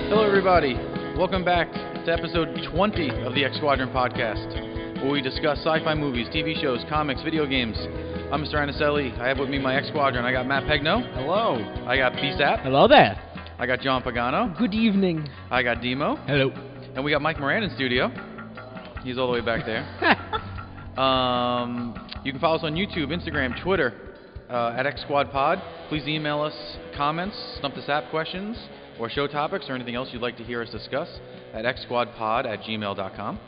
Hello, everybody. Welcome back to episode 20 of the X-Squadron podcast, where we discuss sci-fi movies, TV shows, comics, video games. I'm Mr. Anicelli. I have with me my X-Squadron. I got Matt Pegno. Hello. I got B-Sap. Hello there. I got John Pagano. Good evening. I got Demo. Hello. And we got Mike Moran in studio. He's all the way back there. You can follow us on YouTube, Instagram, Twitter, at XSquadPod. Please email us comments, Stump the Sap questions, or show topics, or anything else you'd like to hear us discuss at xsquadpod@gmail.com.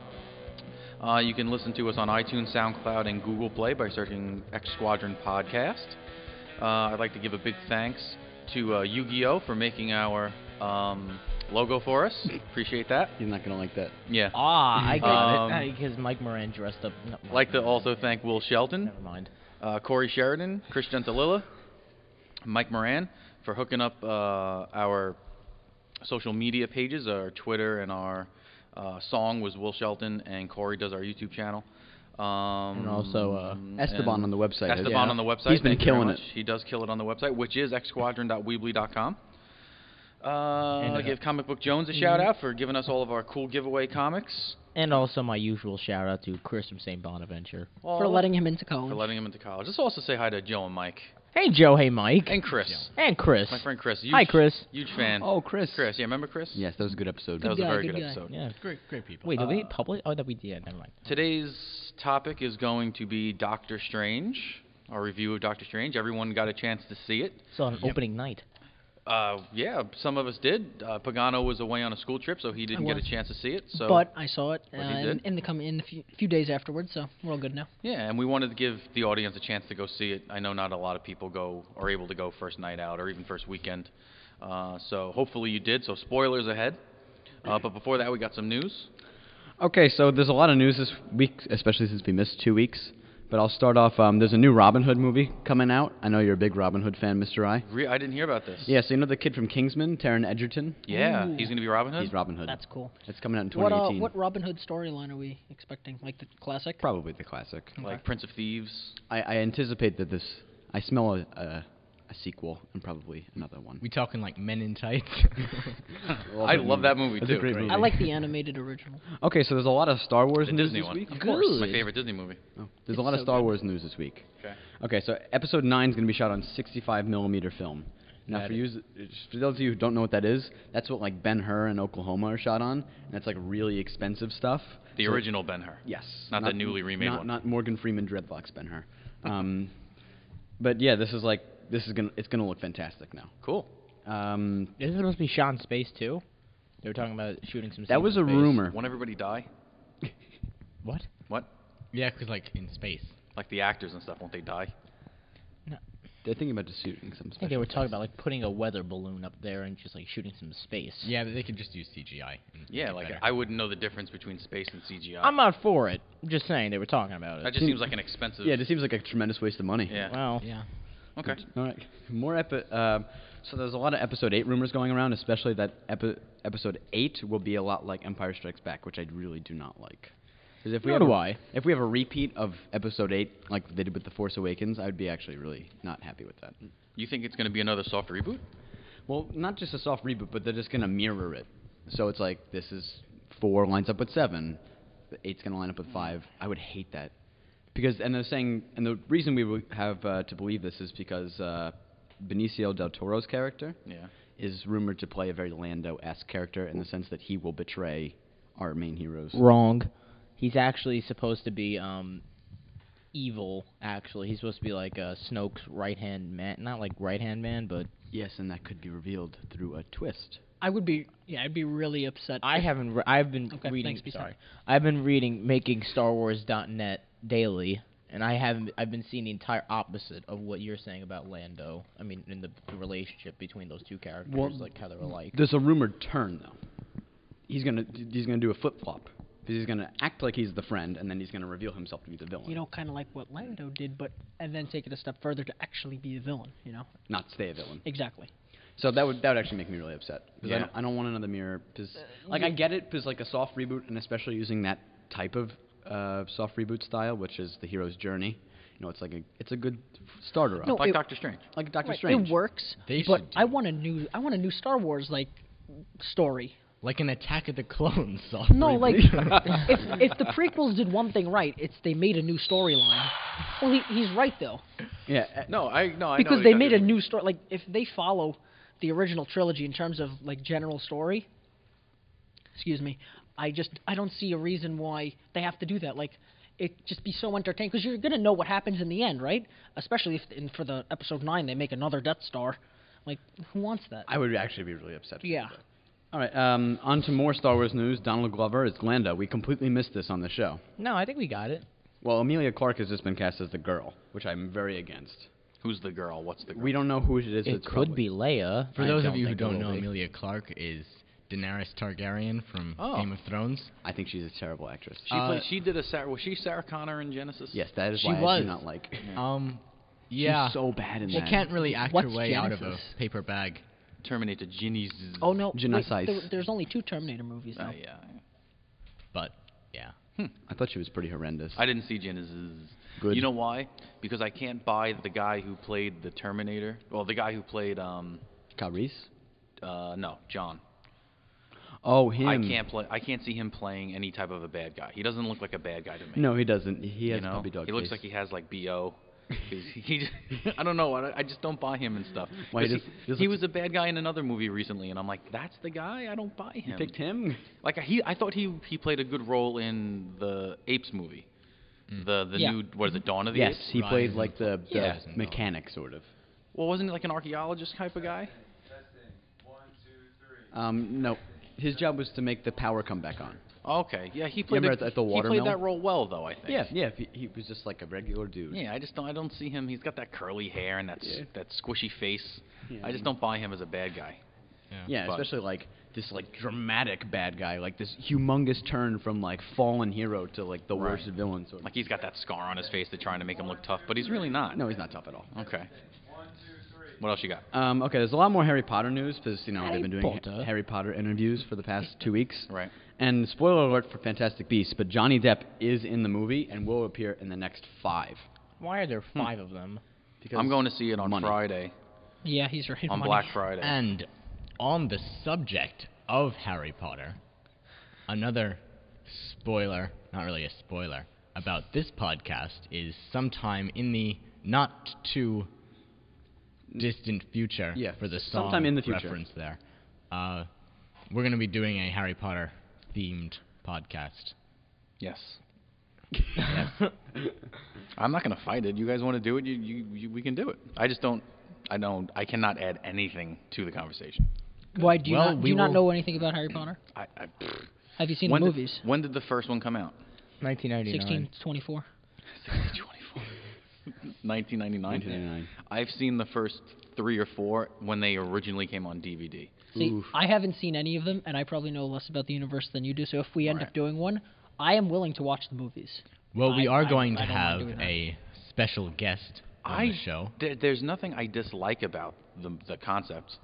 You can listen to us on iTunes, SoundCloud, and Google Play by searching X-Squadron Podcast. I'd like to give a big thanks to Yu-Gi-Oh! For making our logo for us. Appreciate that. You're not going to like that. Yeah. I got it. Because Mike Moran dressed up. No, like to also thank Will Shelton. Never mind. Corey Sheridan, Chris Gentililla, Mike Moran for hooking up our social media pages. Our Twitter and our song was Will Shelton, and Corey does our YouTube channel. And also Esteban on the website. Esteban on the website. He's been killing it. He does kill it on the website, which is xsquadron.weebly.com. I'll give Comic Book Jones a shout out for giving us all of our cool giveaway comics. And also my usual shout out to Chris from St. Bonaventure. For letting him into college. Let's also say hi to Joe and Mike. Hey Joe, hey Mike. And Chris. And Chris. My friend Chris. Hi Chris. Huge fan. Oh, Chris. Chris, yeah, remember Chris? Yes, that was a good episode. That was a very good good guy. episode. Yeah. Great people. Wait, did we publish? Oh, that we did. Never mind. Today's topic is going to be Doctor Strange, our review of Doctor Strange. Everyone got a chance to see it. So on opening night. Yeah, some of us did. Pagano was away on a school trip, so he didn't get a chance to see it. So, but I saw it But he did? in a few days afterwards, so we're all good now. yeah, and we wanted to give the audience a chance to go see it. I know not a lot of people are able to go first night out or even first weekend. So hopefully you did. So spoilers ahead. But before that, we got some news. Okay, so there's a lot of news this week, especially since we missed 2 weeks. But I'll start off, there's a new Robin Hood movie coming out. I know you're a big Robin Hood fan, Mr. I. I didn't hear about this. Yeah, so you know the kid from Kingsman, Taron Egerton? Yeah, Ooh. he's going to be Robin Hood? He's Robin Hood. That's cool. It's coming out in 2018. What Robin Hood storyline are we expecting? Like the classic? Probably the classic. Like Prince of Thieves. I anticipate that I smell a sequel and probably another one. We talking like Men in Tights? I love that movie, It's too. a great movie. I like the animated original. Okay, so there's a lot of Star Wars The news Disney this one. week. Of course. Good. My favorite Disney movie. Oh, there's a It's lot of so Star good. Wars news this week. Okay. Okay, so episode 9 is going to be shot on 65mm film. Now, That for those of you who don't know what that is, that's what like Ben-Hur and Oklahoma are shot on, and that's like really expensive stuff. The original Ben-Hur. Yes. Not the newly remade one. Not Morgan Freeman dreadlocks Ben-Hur. But yeah, it's gonna look fantastic now. Cool. Isn't it supposed to be shot in space too? They were talking about shooting some. That scenes was in a space. rumor. Won't everybody die? What? What? Yeah, because like in space. Like the actors and stuff, won't they die? They're thinking about just shooting some. I think they were talking about like putting a weather balloon up there and just like shooting some space. Yeah, but they could just use CGI. and Yeah, get like better. I wouldn't know the difference between space and CGI. I'm not for it. I'm just saying they were talking about That it. just seems like an expensive. Yeah, it seems like a tremendous waste of money. Yeah. Well, Yeah. Okay. All right. So there's a lot of episode 8 rumors going around, especially that episode 8 will be a lot like Empire Strikes Back, which I really do not like. Because if if we have a repeat of episode 8 like they did with The Force Awakens, I'd be actually really not happy with that. You think it's going to be another soft reboot? Well, not just a soft reboot, but they're just going to mirror it. So it's like this is 4 lines up with 7, the 8's going to line up with 5. I would hate that. And they're saying, and the reason we would have to believe this is because Benicio del Toro's character is rumored to play a very Lando-esque character in the sense that he will betray our main heroes. wrong. He's actually supposed to be evil. Actually, he's supposed to be like Snoke's right-hand man. Not like right-hand man, but Yes, and that could be revealed through a twist. I'd be really upset. I haven't. I've been Okay, reading. thanks, B-Side. Sorry, I've been reading making StarWars.net daily, and I've been seeing the entire opposite of what you're saying about Lando. I mean, in the relationship between those two characters, Well, like how they're alike. There's a rumored turn though. He's gonna do a flip flop. Because he's gonna act like he's the friend, and then he's gonna reveal himself to be the villain. You know, kind of like what Lando did, and then take it a step further to actually be the villain. You know. Not stay a villain. Exactly. So that would actually make me really upset. Because Yeah. I don't want another mirror. Because I get it. Because like a soft reboot, and especially using that type of soft reboot style, which is the hero's journey. You know, it's a good starter. No, Like Doctor Strange. like Doctor Right, Strange. it works, They but should do I want a new Star Wars, like story. Like an Attack of the Clones. No, like if the prequels did one thing right, it's they made a new storyline. Well, he's right though, Yeah. No, I know. because they exactly made what a you new mean. story. Like if they follow the original trilogy in terms of like general story, excuse me, I don't see a reason why they have to do that. Like it just be so entertaining because you're gonna know what happens in the end, right? Especially if for the episode 9 they make another Death Star. Like who wants that? I would actually be really upset. if they Yeah. did that. All right. On to more Star Wars news. Donald Glover is Lando. We completely missed this on the show. No, I think we got it. Well, Amelia Clarke has just been cast as the girl, which I'm very against. Who's the girl? What's the girl? We don't know who it is. It it's could probably- be Leia. For I those of don't you who think it don't will know, be. Emilia Clarke is Daenerys Targaryen from Oh. Game of Thrones. I think she's a terrible actress. She did a Sarah. Was she Sarah Connor in Genesis? Yes, that is She why I was. do not like. Yeah. She's so bad in She that. can't really act What's her way out of a Genesis? paper bag. Terminator Ginny's. Oh no, Genesis. there's only 2 Terminator movies now. Yeah. But, yeah. I thought she was pretty horrendous. I didn't see Genesis. Good. You know why? Because I can't buy the guy who played the Terminator. Well, the guy who played Kyle Reese? no, John. Oh, him. I can't see him playing any type of a bad guy. He doesn't look like a bad guy to me. No, he doesn't. He has you know? puppy dog He looks face. like he has like BO. I don't know. I just don't buy him and stuff. Why, he 'Cause just- he, just he looks- was a bad guy in another movie recently, and I'm like, that's the guy. I don't buy him. You picked him? Like I thought he played a good role in the Apes movie. The Yeah. new what is it, Dawn of the Yes, Apes? he Rise played and like the Yeah. mechanic sort of. Well, wasn't he like an archaeologist type of guy? No, his job was to make the power come back on. Okay, yeah, he played remember at the he watermill? played that role well though. I think. Yeah, he was just like a regular dude. Yeah, I don't see him. He's got that curly hair and that Yeah. that squishy face. Yeah. I just don't buy him as a bad guy. Yeah, But- especially like this like dramatic bad guy, like this humongous turn from like fallen hero to like the Right. worst villain sort of. Like he's got that scar on his face. They're trying to make him look tough, but he's really not. No, he's not tough at all. Okay. What else you got? Okay, there's a lot more Harry Potter news because they've Harry been doing Potter. Harry Potter interviews for the past 2 weeks. Right. And spoiler alert for Fantastic Beasts, but Johnny Depp is in the movie and will appear in the next 5. Why are there 5 of them? Because I'm going to see it on money. Friday, Yeah, he's right. on money. Black Friday. And on the subject of Harry Potter, another spoiler, not really a spoiler, about this podcast is sometime in the not too distant future Yeah, for the song sometime in the future. reference there. We're going to be doing a Harry Potter themed podcast. Yes. I'm not going to fight it. You guys want to do it? We can do it. I just don't. I cannot add anything to the conversation. Why do you Well, not? Do we you not will- know anything about Harry Potter? Have you seen the movies? When did the first one come out? 1999. 1624. 1999. 1999. I've seen the first 3 or 4 when they originally came on DVD. See, Oof. I haven't seen any of them, and I probably know less about the universe than you do. So if we end Right. up doing one, I am willing to watch the movies. Well, we I- are I- going to I don't mind have doing that. a special guest on the show. There's nothing I dislike about the concept.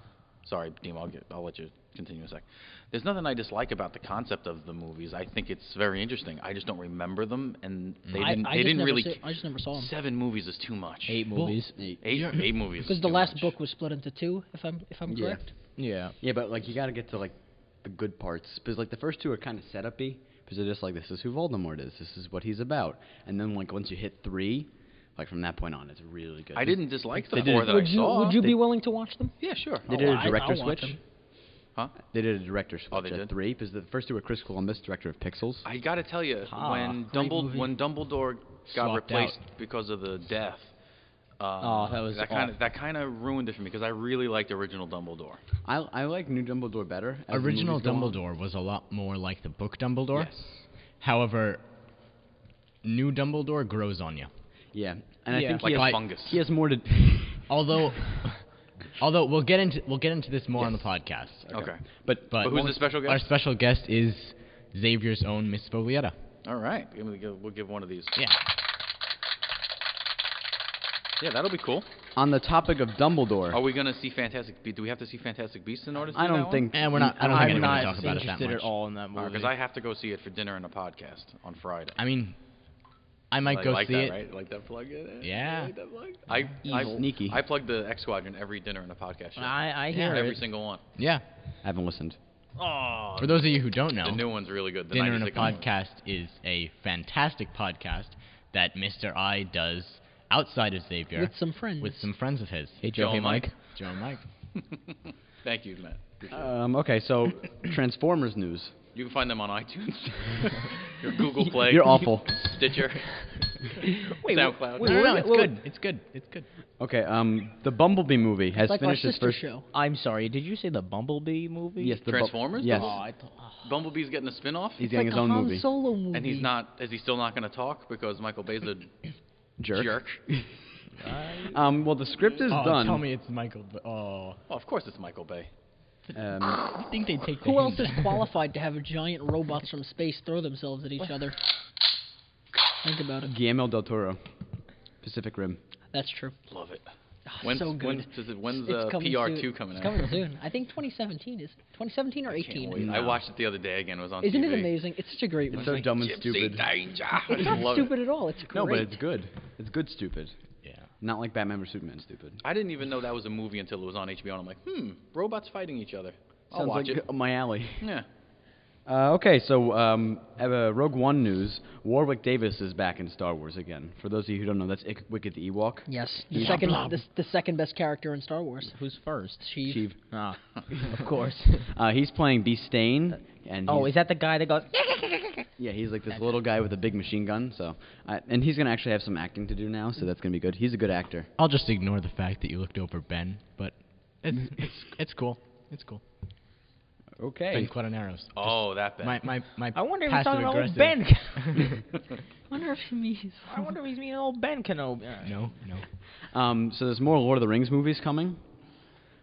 Sorry, Dean, I'll let you continue a sec. There's nothing I dislike about the concept of the movies. I think it's very interesting. I just don't remember them, and they didn't. I They just didn't never really. I just never saw them 7 movies is too much. 8 movies. Eight movies. because is the too last much. book was split into 2. If I'm Yeah. correct. Yeah. Yeah, but like you got to get to like the good parts because like the first 2 are kind of setup-y because they're just like this is who Voldemort is, this is what he's about, and then like once you hit 3, like from that point on, it's really good. I didn't dislike the They did 4 it- that Would I you saw. Would you be willing to watch them? Yeah, sure. They Oh, did a I'll director watch switch. them. Huh? They did a director switch Oh, they at did? 3 because the first 2 were Chris Columbus, director of Pixels. I got to tell you, when great movie. Dumbledore got Swapped replaced out. because of the death, Oh, that was that kind of ruined it for me because I really liked original Dumbledore. I like New Dumbledore better. as the Original movies go on. Dumbledore was a lot more like the book Dumbledore. Yes. However, new Dumbledore grows on you. Yeah, and I Yeah. think Like he a has, fungus. he has more to. Although we'll get into this more on the podcast. Okay. but But who's the special Our guest? special guest is Xavier's own Miss Foglietta. All right. We'll give one of these. Yeah. Yeah, that'll be cool. on the topic of Dumbledore, Are we going to see Fantastic Beasts? Do we have to see Fantastic Beasts in order to see I that don't one? think. And we're not. I don't think I'm anyone's not gonna talk about it that interested much. at all in that movie. Because I have to go see it for dinner and a podcast on Friday. I mean, I might go like see that, it. right? Like that plug? Yeah. Like that plug? Sneaky. I plug the X-Squadron every dinner and a podcast show. I hear Every it. single one. Yeah. I haven't listened. Oh, For those of you who don't know, the new one's really good. The Dinner and a 96 one. Podcast is a fantastic podcast that Mr. I does outside of Xavier With some friends. with some friends of his. Hey, Joe. Joe Hey, and Mike. Joe and Mike. Thank you, Matt. Appreciate it. Okay, so Transformers news. You can find them on iTunes, your Google Play, You're awful. Stitcher, SoundCloud. No, it's good. It's good. It's good. Okay, the Bumblebee movie has Like our finished its sister first. show. I'm sorry. Did you say the Bumblebee movie? Yes, the Transformers? Yes, Oh, I thought. Bumblebee's getting a spin-off, he's It's getting like his a own Han movie. Solo movie. and he's not. Is he still not going to talk because Michael Bay's a Jerk. jerk? Well, the script is done. Tell me it's Michael. Oh, Oh, of course it's Michael Bay. I think they take the Who else hint. is qualified to have giant robots from space throw themselves at each other? Think about it. Guillermo del Toro, Pacific Rim. That's true. Love it. Oh, When's so good. when's It's coming PR2 soon. coming It's out? coming soon. I think 2017 is 2017 or Can't 18. wait. I watched it the other day again. It was on Isn't TV. it amazing? It's such a great It's one. so dumb and Gypsy stupid. Danger. It's not Love stupid at all. It's great. No, but it's good. It's good stupid. Yeah. Not like Batman vs Superman stupid. I didn't even know that was a movie until it was on HBO, and I'm like, robots fighting each other. I'll Sounds watch like it. my alley. Yeah. Okay, so Rogue One news. Warwick Davis is back in Star Wars again. For those of you who don't know, that's Wicket the Ewok. Yes, the He's- second, the second best character in Star Wars. Who's first? Sheev. Sheev. Ah, of course. He's playing Beastane, and Oh, he's- is that the guy that goes? yeah, he's like this little guy with a big machine gun. So, and he's gonna actually have some acting to do now, so that's gonna be good. He's a good actor. I'll just ignore the fact that you looked over Ben, but it's cool. It's cool. Okay. Ben Quadinaros. Oh, that bad. My I wonder if he's talking about old passive-aggressive- Ben. I wonder if he means. I wonder if he's meaning old Ben Kenobi. No. So there's more Lord of the Rings movies coming,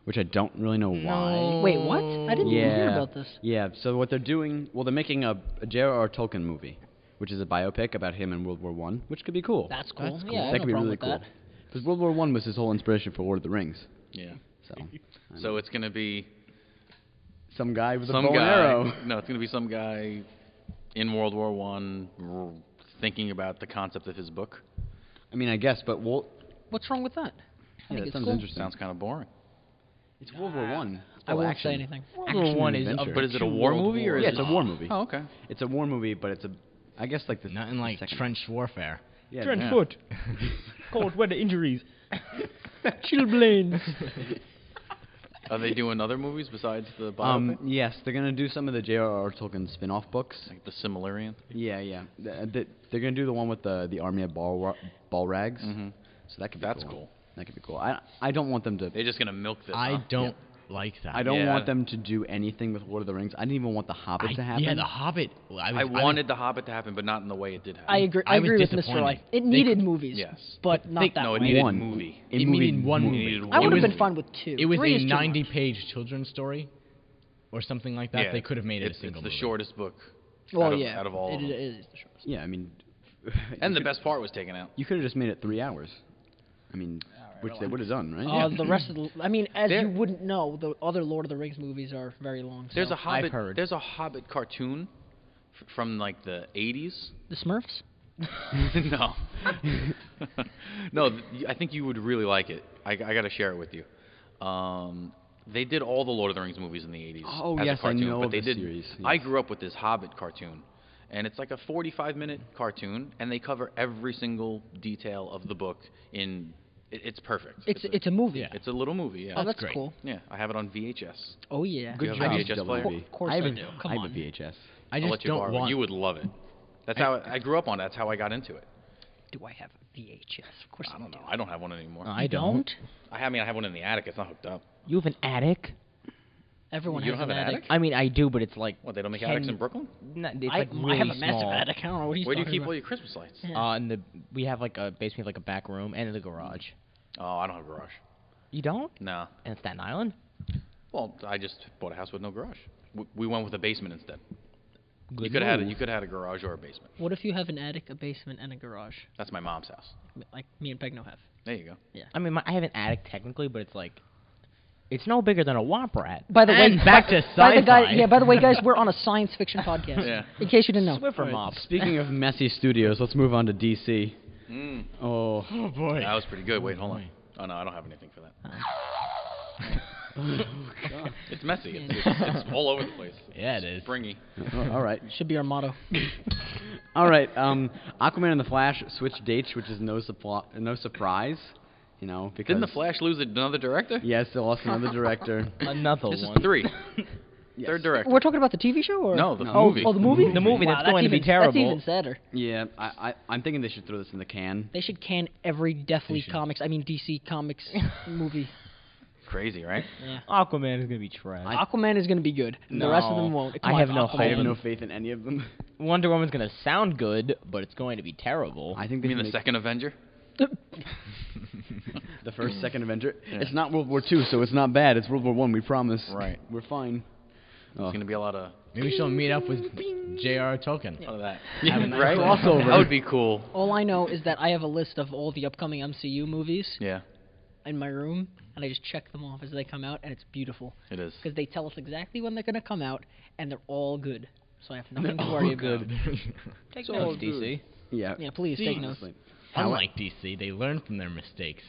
which I don't really know why. Wait, what? I didn't even hear about this. Yeah, so what they're doing, well, they're making a J.R.R. Tolkien movie, which is a biopic about him in World War One, which could be cool. That's cool. That's cool. Yeah, I have that no could be problem really with cool. that. Because World War One was his whole inspiration for Lord of the Rings. Yeah. So, So it's gonna be some guy with a some bow and guy. arrow. No, it's gonna be some guy in World War One thinking about the concept of his book. I mean, I guess, but What's wrong with that? I yeah, think that it's sounds cool. interesting. Sounds kind of boring. It's World War One. I won't say anything. World War One is adventure. But is it a war movie or is Yeah, it it's a war movie. Oh, okay. It's a war movie, but it's a, I guess like the Nothing like second- trench warfare. Yeah, Trench yeah. foot. Cold weather injuries. Chilblains. Are they doing other movies besides the biopic? Yes, they're gonna do some of the J.R.R. Tolkien spin-off books. Like the Similarian? Yeah. They're gonna do the one with the army of ball rags. Mm-hmm. So that could be That's cool. cool. That could be cool. I don't want them to. They're just gonna milk this. I huh? don't like that. I don't Yeah. want them to do anything with Lord of the Rings. I didn't even want the Hobbit to happen. Yeah, the Hobbit. I wanted The Hobbit to happen, but not in the way it did happen. I agree. I I was agree with Mr. disappointed. Right. It They needed could- movies. Yes. But not that No, it way. needed One. movie. It needed one It movie. needed I one would have was- been fine with two. It was Three a is too much. 90-page children's story, or something like that. Yeah, They could have made it it's, a single It's the movie. shortest book. Well, out of, yeah. out of all of it them. is the shortest. Yeah, I mean. And the you best part was taken out. You could have just made it 3 hours. I mean, which they would have done, right? The rest of the, I mean, as There- you wouldn't know, the other Lord of the Rings movies are very long. So. There's a Hobbit. heard. There's a Hobbit cartoon from like the 80s. The Smurfs. No. No, I think you would really like it. I got to share it with you. They did all the Lord of the Rings movies in the 80s. Oh, as yes, a cartoon, I know but of they the did. series, I yes. grew up with this Hobbit cartoon, and it's like a 45-minute cartoon, and they cover every single detail of the book in. It's perfect. It's a movie. Yeah. It's a little movie. Yeah. Oh, that's great. cool. Yeah, I have it on VHS. Oh yeah. Good Good you have job, a VHS player? WB. Of course I have I a- do. Come I have on. a VHS. I I'll just let you don't borrow it. want. You would love it. That's how I grew up on it. That's how I got into it. Do I have a VHS? Of course I I don't do. know. I don't have one anymore. I don't. I have one in the attic. It's not hooked up. You have an attic? Everyone You has don't have an attic? I mean, I do, but it's like. What, they don't make 10 attics in Brooklyn? No, it's I, like really I have a massive small. attic. I don't know what he's Where do you talking keep all about. your Christmas lights? Yeah. And we have like a basically like a back room and the garage. Oh, I don't have a garage. You don't? No. And Staten Island? Well, I just bought a house with no garage. We went with a basement instead. Good You could have move. had a garage or a basement. What if you have an attic, a basement, and a garage? That's my mom's house. Like me and Pegno have. There you go. I mean, I have an attic technically, but it's like. It's no bigger than a womp rat. By the And way, back to by the sci-fi. by the way, guys, we're on a science fiction podcast. Yeah. In case you didn't know. Swiffer mop. Speaking of messy studios, let's move on to DC. Mm. Oh, Oh boy. That was pretty good. Wait, hold on. Oh no, I don't have anything for that. It's messy. It's all over the place. Yeah, it is. Springy. All right. Should be our motto. All right. Aquaman and the Flash switched dates, which is no surprise. You know, because Didn't the Flash lose another director? Yes, they lost another director. Another This is one. 3. Yes. Third director. We're talking about the TV show, or No, the No. movie. Oh, the movie. The movie, Wow, that's going to be even, terrible. That's even sadder. Yeah, I'm thinking they should throw this in the can. They should can every Deathly should. Comics, I mean DC Comics movie. Crazy, right? Yeah. Aquaman is going to be trash. Aquaman is going to be good. The rest of them won't. Come I on, have no Aquaman. I have hope. no faith in any of them. Wonder Woman's going to sound good, but it's going to be terrible. I think You they mean should the make second Avenger? the first, second Avenger. It's not World War II, so it's not bad. It's World War I. We promise. Right. We're fine. There's going to be a lot of Maybe she'll meet up with J.R. Tolkien. of that. Have a nice right? crossover. That would be cool. All I know is that I have a list of all the upcoming MCU movies Yeah, in my room, and I just check them off as they come out, and it's beautiful. it is. Because they tell us exactly when they're going to come out, and they're all good. So I have nothing to worry about. Take So notes, good. DC. Yeah. Yeah, please take notes. Unlike DC, they learn from their mistakes.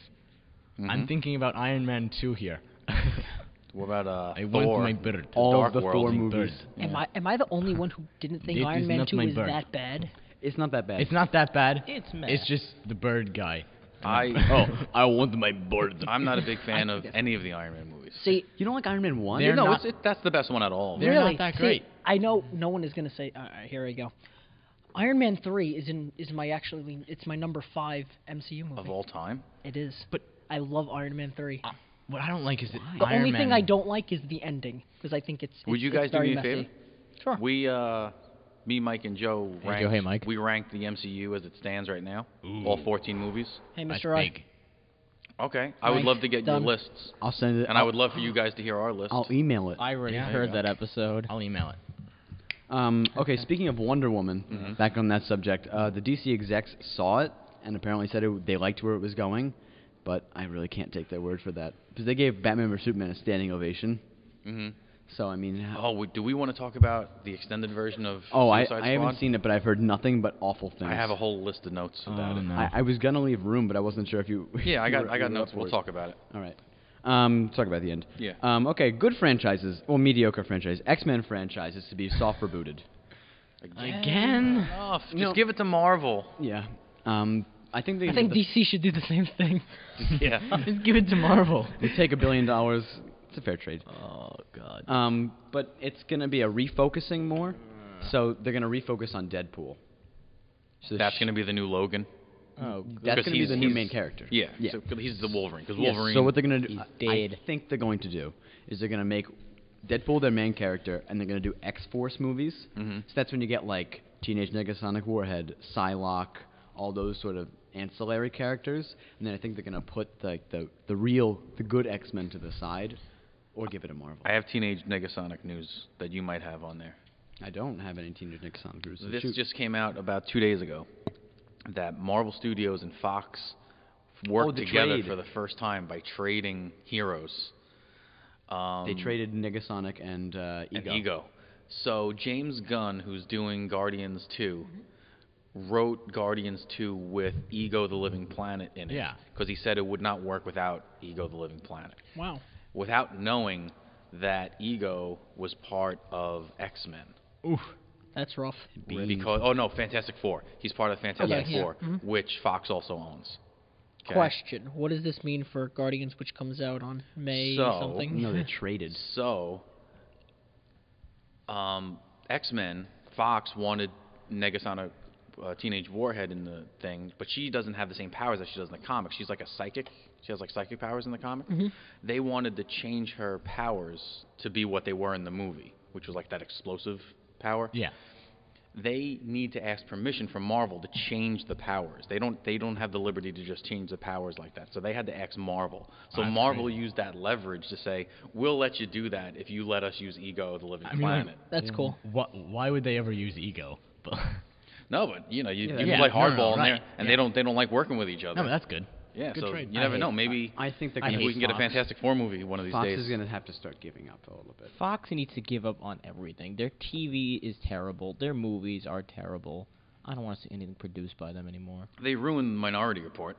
I'm thinking about Iron Man 2 here. What about I went Thor? to my bird. All Dark of the World Thor and movies. Bird. Am I the only one who didn't think It Iron is Man not 2 my is bird. that bad? It's not that bad. It's not that bad. It's meh. It's just the bird guy. I want my bird. I'm not a big fan of any of the Iron Man movies. See, You don't like Iron Man 1? They're no, not- that's the best one out of all. They're really, not that see, great. I know no one is going to say, here we go. Iron Man 3 is it's my number 5 MCU movie. Of all time. It is. But- I love Iron Man 3. What I don't like is that The Iron only Man, thing I don't like is the ending, because I think it's Would you it's guys do very me a messy. favor? Sure. We, me, Mike, and Joe Hey, ranked. Joe, hey, Mike. We ranked the MCU as it stands right now. Ooh. All 14 movies. Hey, That's Mr. I. big. Okay. I would Ranked, love to get done. your lists, I'll send it. and I would love for you guys to hear our list. I'll email it. I already Yeah, there heard you go. that episode. I'll email it. Okay, speaking of Wonder Woman, back on that subject, the DC execs saw it and apparently said they liked where it was going, but I really can't take their word for that because they gave Batman vs Superman a standing ovation. hmm So I mean, do we want to talk about the extended version of I Suicide haven't Squad? seen it, but I've heard nothing but awful things. I have a whole list of notes about it. no. I was gonna leave room, but I wasn't sure if you. Yeah, I you got were- I you got were notes. up for We'll it. talk about it. All right. Talk about the end. Yeah. Okay, good franchises. Well, mediocre franchise. X-Men franchise is to be soft rebooted. Again? Enough. Just No. give it to Marvel. Yeah. I think they. I think DC should do the same thing. Yeah. Just give it to Marvel. They take $1 billion. It's a fair trade. Oh, God. But it's gonna be a refocusing more. So they're gonna refocus on Deadpool. So That's going to be the new Logan. Oh, That's because gonna be he's- the new he's- main character. Yeah. Yeah. So he's the Wolverine. Because Yes, Wolverine. So what they're gonna do? He's I dead. think they're going to do is they're gonna make Deadpool their main character, and they're gonna do X-Force movies. Mhm. So that's when you get like Teenage Negasonic Warhead, Psylocke, all those sort of ancillary characters, and then I think they're gonna put the good X-Men to the side, or give it to Marvel. I have Teenage Negasonic news that you might have on there. I don't have any Teenage Negasonic Warhead. So This shoot. just came out about 2 days ago. That Marvel Studios and Fox worked the together trade. for the first time by trading heroes. They traded Negasonic and Ego. And Ego. So James Gunn, who's doing Guardians 2, wrote Guardians 2 with Ego the Living Planet in it. Yeah. Because he said it would not work without Ego the Living Planet. Wow. Without knowing that Ego was part of X-Men. Oof. That's rough. Because Fantastic Four. He's part of Fantastic Okay, yeah. Four, Mhm. which Fox also owns. 'Kay? Question: what does this mean for Guardians, which comes out on May So- something? No, they traded. So, X-Men, Fox wanted Negasonic Teenage Warhead in the thing, but she doesn't have the same powers that she does in the comics. She's like a psychic. She has like psychic powers in the comic. They wanted to change her powers to be what they were in the movie, which was like that explosive power. Yeah. They need to ask permission from Marvel to change the powers. They don't have the liberty to just change the powers like that. So they had to ask Marvel. So That's Marvel crazy. used that leverage to say, "We'll let you do that if you let us use Ego, the Living I mean, Planet." That's cool. Why would they ever use Ego? No, but you can Yeah, play no, hardball in right, there, and yeah. they don't like working with each other. No, but that's good. yeah, good so trade. you I never hate- know. Maybe I think they're I gonna. hate we can get a Fox. Fantastic Four movie one of these Fox days. is gonna have to start giving up a little bit. Fox needs to give up on everything. Their TV is terrible. Their movies are terrible. I don't want to see anything produced by them anymore. They ruined Minority Report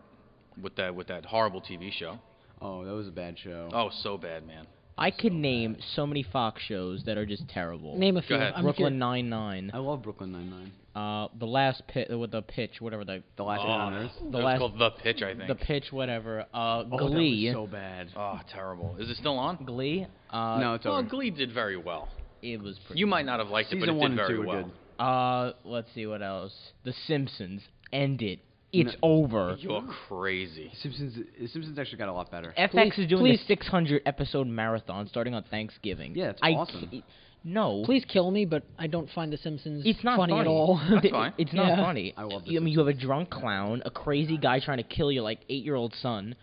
with that horrible TV show. Oh, that was a bad show. Oh, so bad, man. I could name so many Fox shows that are just terrible. Name a few. ahead. I'm Brooklyn curious. Nine-Nine. I love Brooklyn Nine-Nine. The last pitch, with the pitch, whatever the The Last Man on Earth. the It's last called The Pitch, I think. the pitch, whatever. Oh, Glee. that was so bad. Oh, terrible. Is it still on? Glee. No, it's Well, over. Glee did very well. It was pretty. You might not have liked it, but Season it 1 did and very 2 were well. good. Let's see what else. The Simpsons. End it. It's over. You're crazy. Simpsons actually got a lot better. FX is doing please. a 600 episode marathon starting on Thanksgiving. Yeah, it's I awesome. No. Please kill me, but I don't find The Simpsons It's not funny at all. That's fine. It's not Yeah. funny. I love The I mean, you have a drunk clown, a crazy guy trying to kill your 8-year-old son.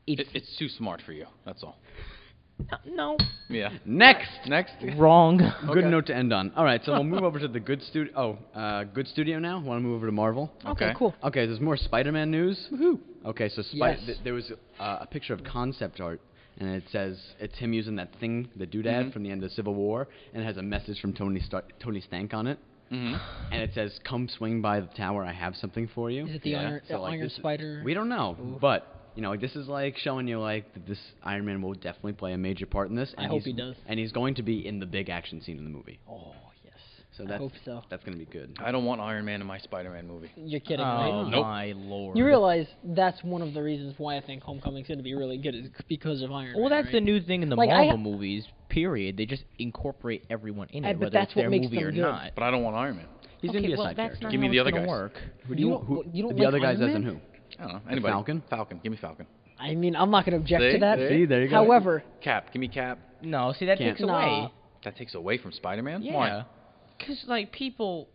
It's too smart for you. That's all. No. Yeah. Next. Wrong. Good note to end on. All right, so we'll move over to the good studio. Good studio now. Want to move over to Marvel? Okay, cool. Okay, there's more Spider-Man news. Woohoo! Okay, so Yes. there was a picture of concept art, and it says it's him using that thing, the doodad from the end of Civil War, and it has a message from Tony Stank on it, and it says, "Come swing by the tower. I have something for you." Is it the Yeah. Iron, So, like, Iron this- Spider? We don't know, but this is like showing you that this Iron Man will definitely play a major part in this. And I hope he's- he does. And he's going to be in the big action scene in the movie. Oh, yes. So I that's hope so. that's gonna be good. I don't want Iron Man in my Spider-Man movie. You're kidding, Oh right? Nope. my lord. You realize that's one of the reasons why I think Homecoming's going to be really good is because of Iron Man, Well, that's right? the new thing in the Like, Marvel movies. Period. They just incorporate everyone in it, But whether that's it's what their makes movie them or good. not. But I don't want Iron Man. He's Okay, gonna be a well, side that's character. not Give me how the it's other gonna guys. work. Who do you don't the like other guys Iron as in Man? who? I don't know. Anybody? Falcon? Falcon. Give me Falcon. I mean, I'm not going to object See? to that. See? There you go. However, Cap. Give me Cap. No, see that Can't. takes away. Nah. That takes away from Spider-Man? Yeah. Why? Because people.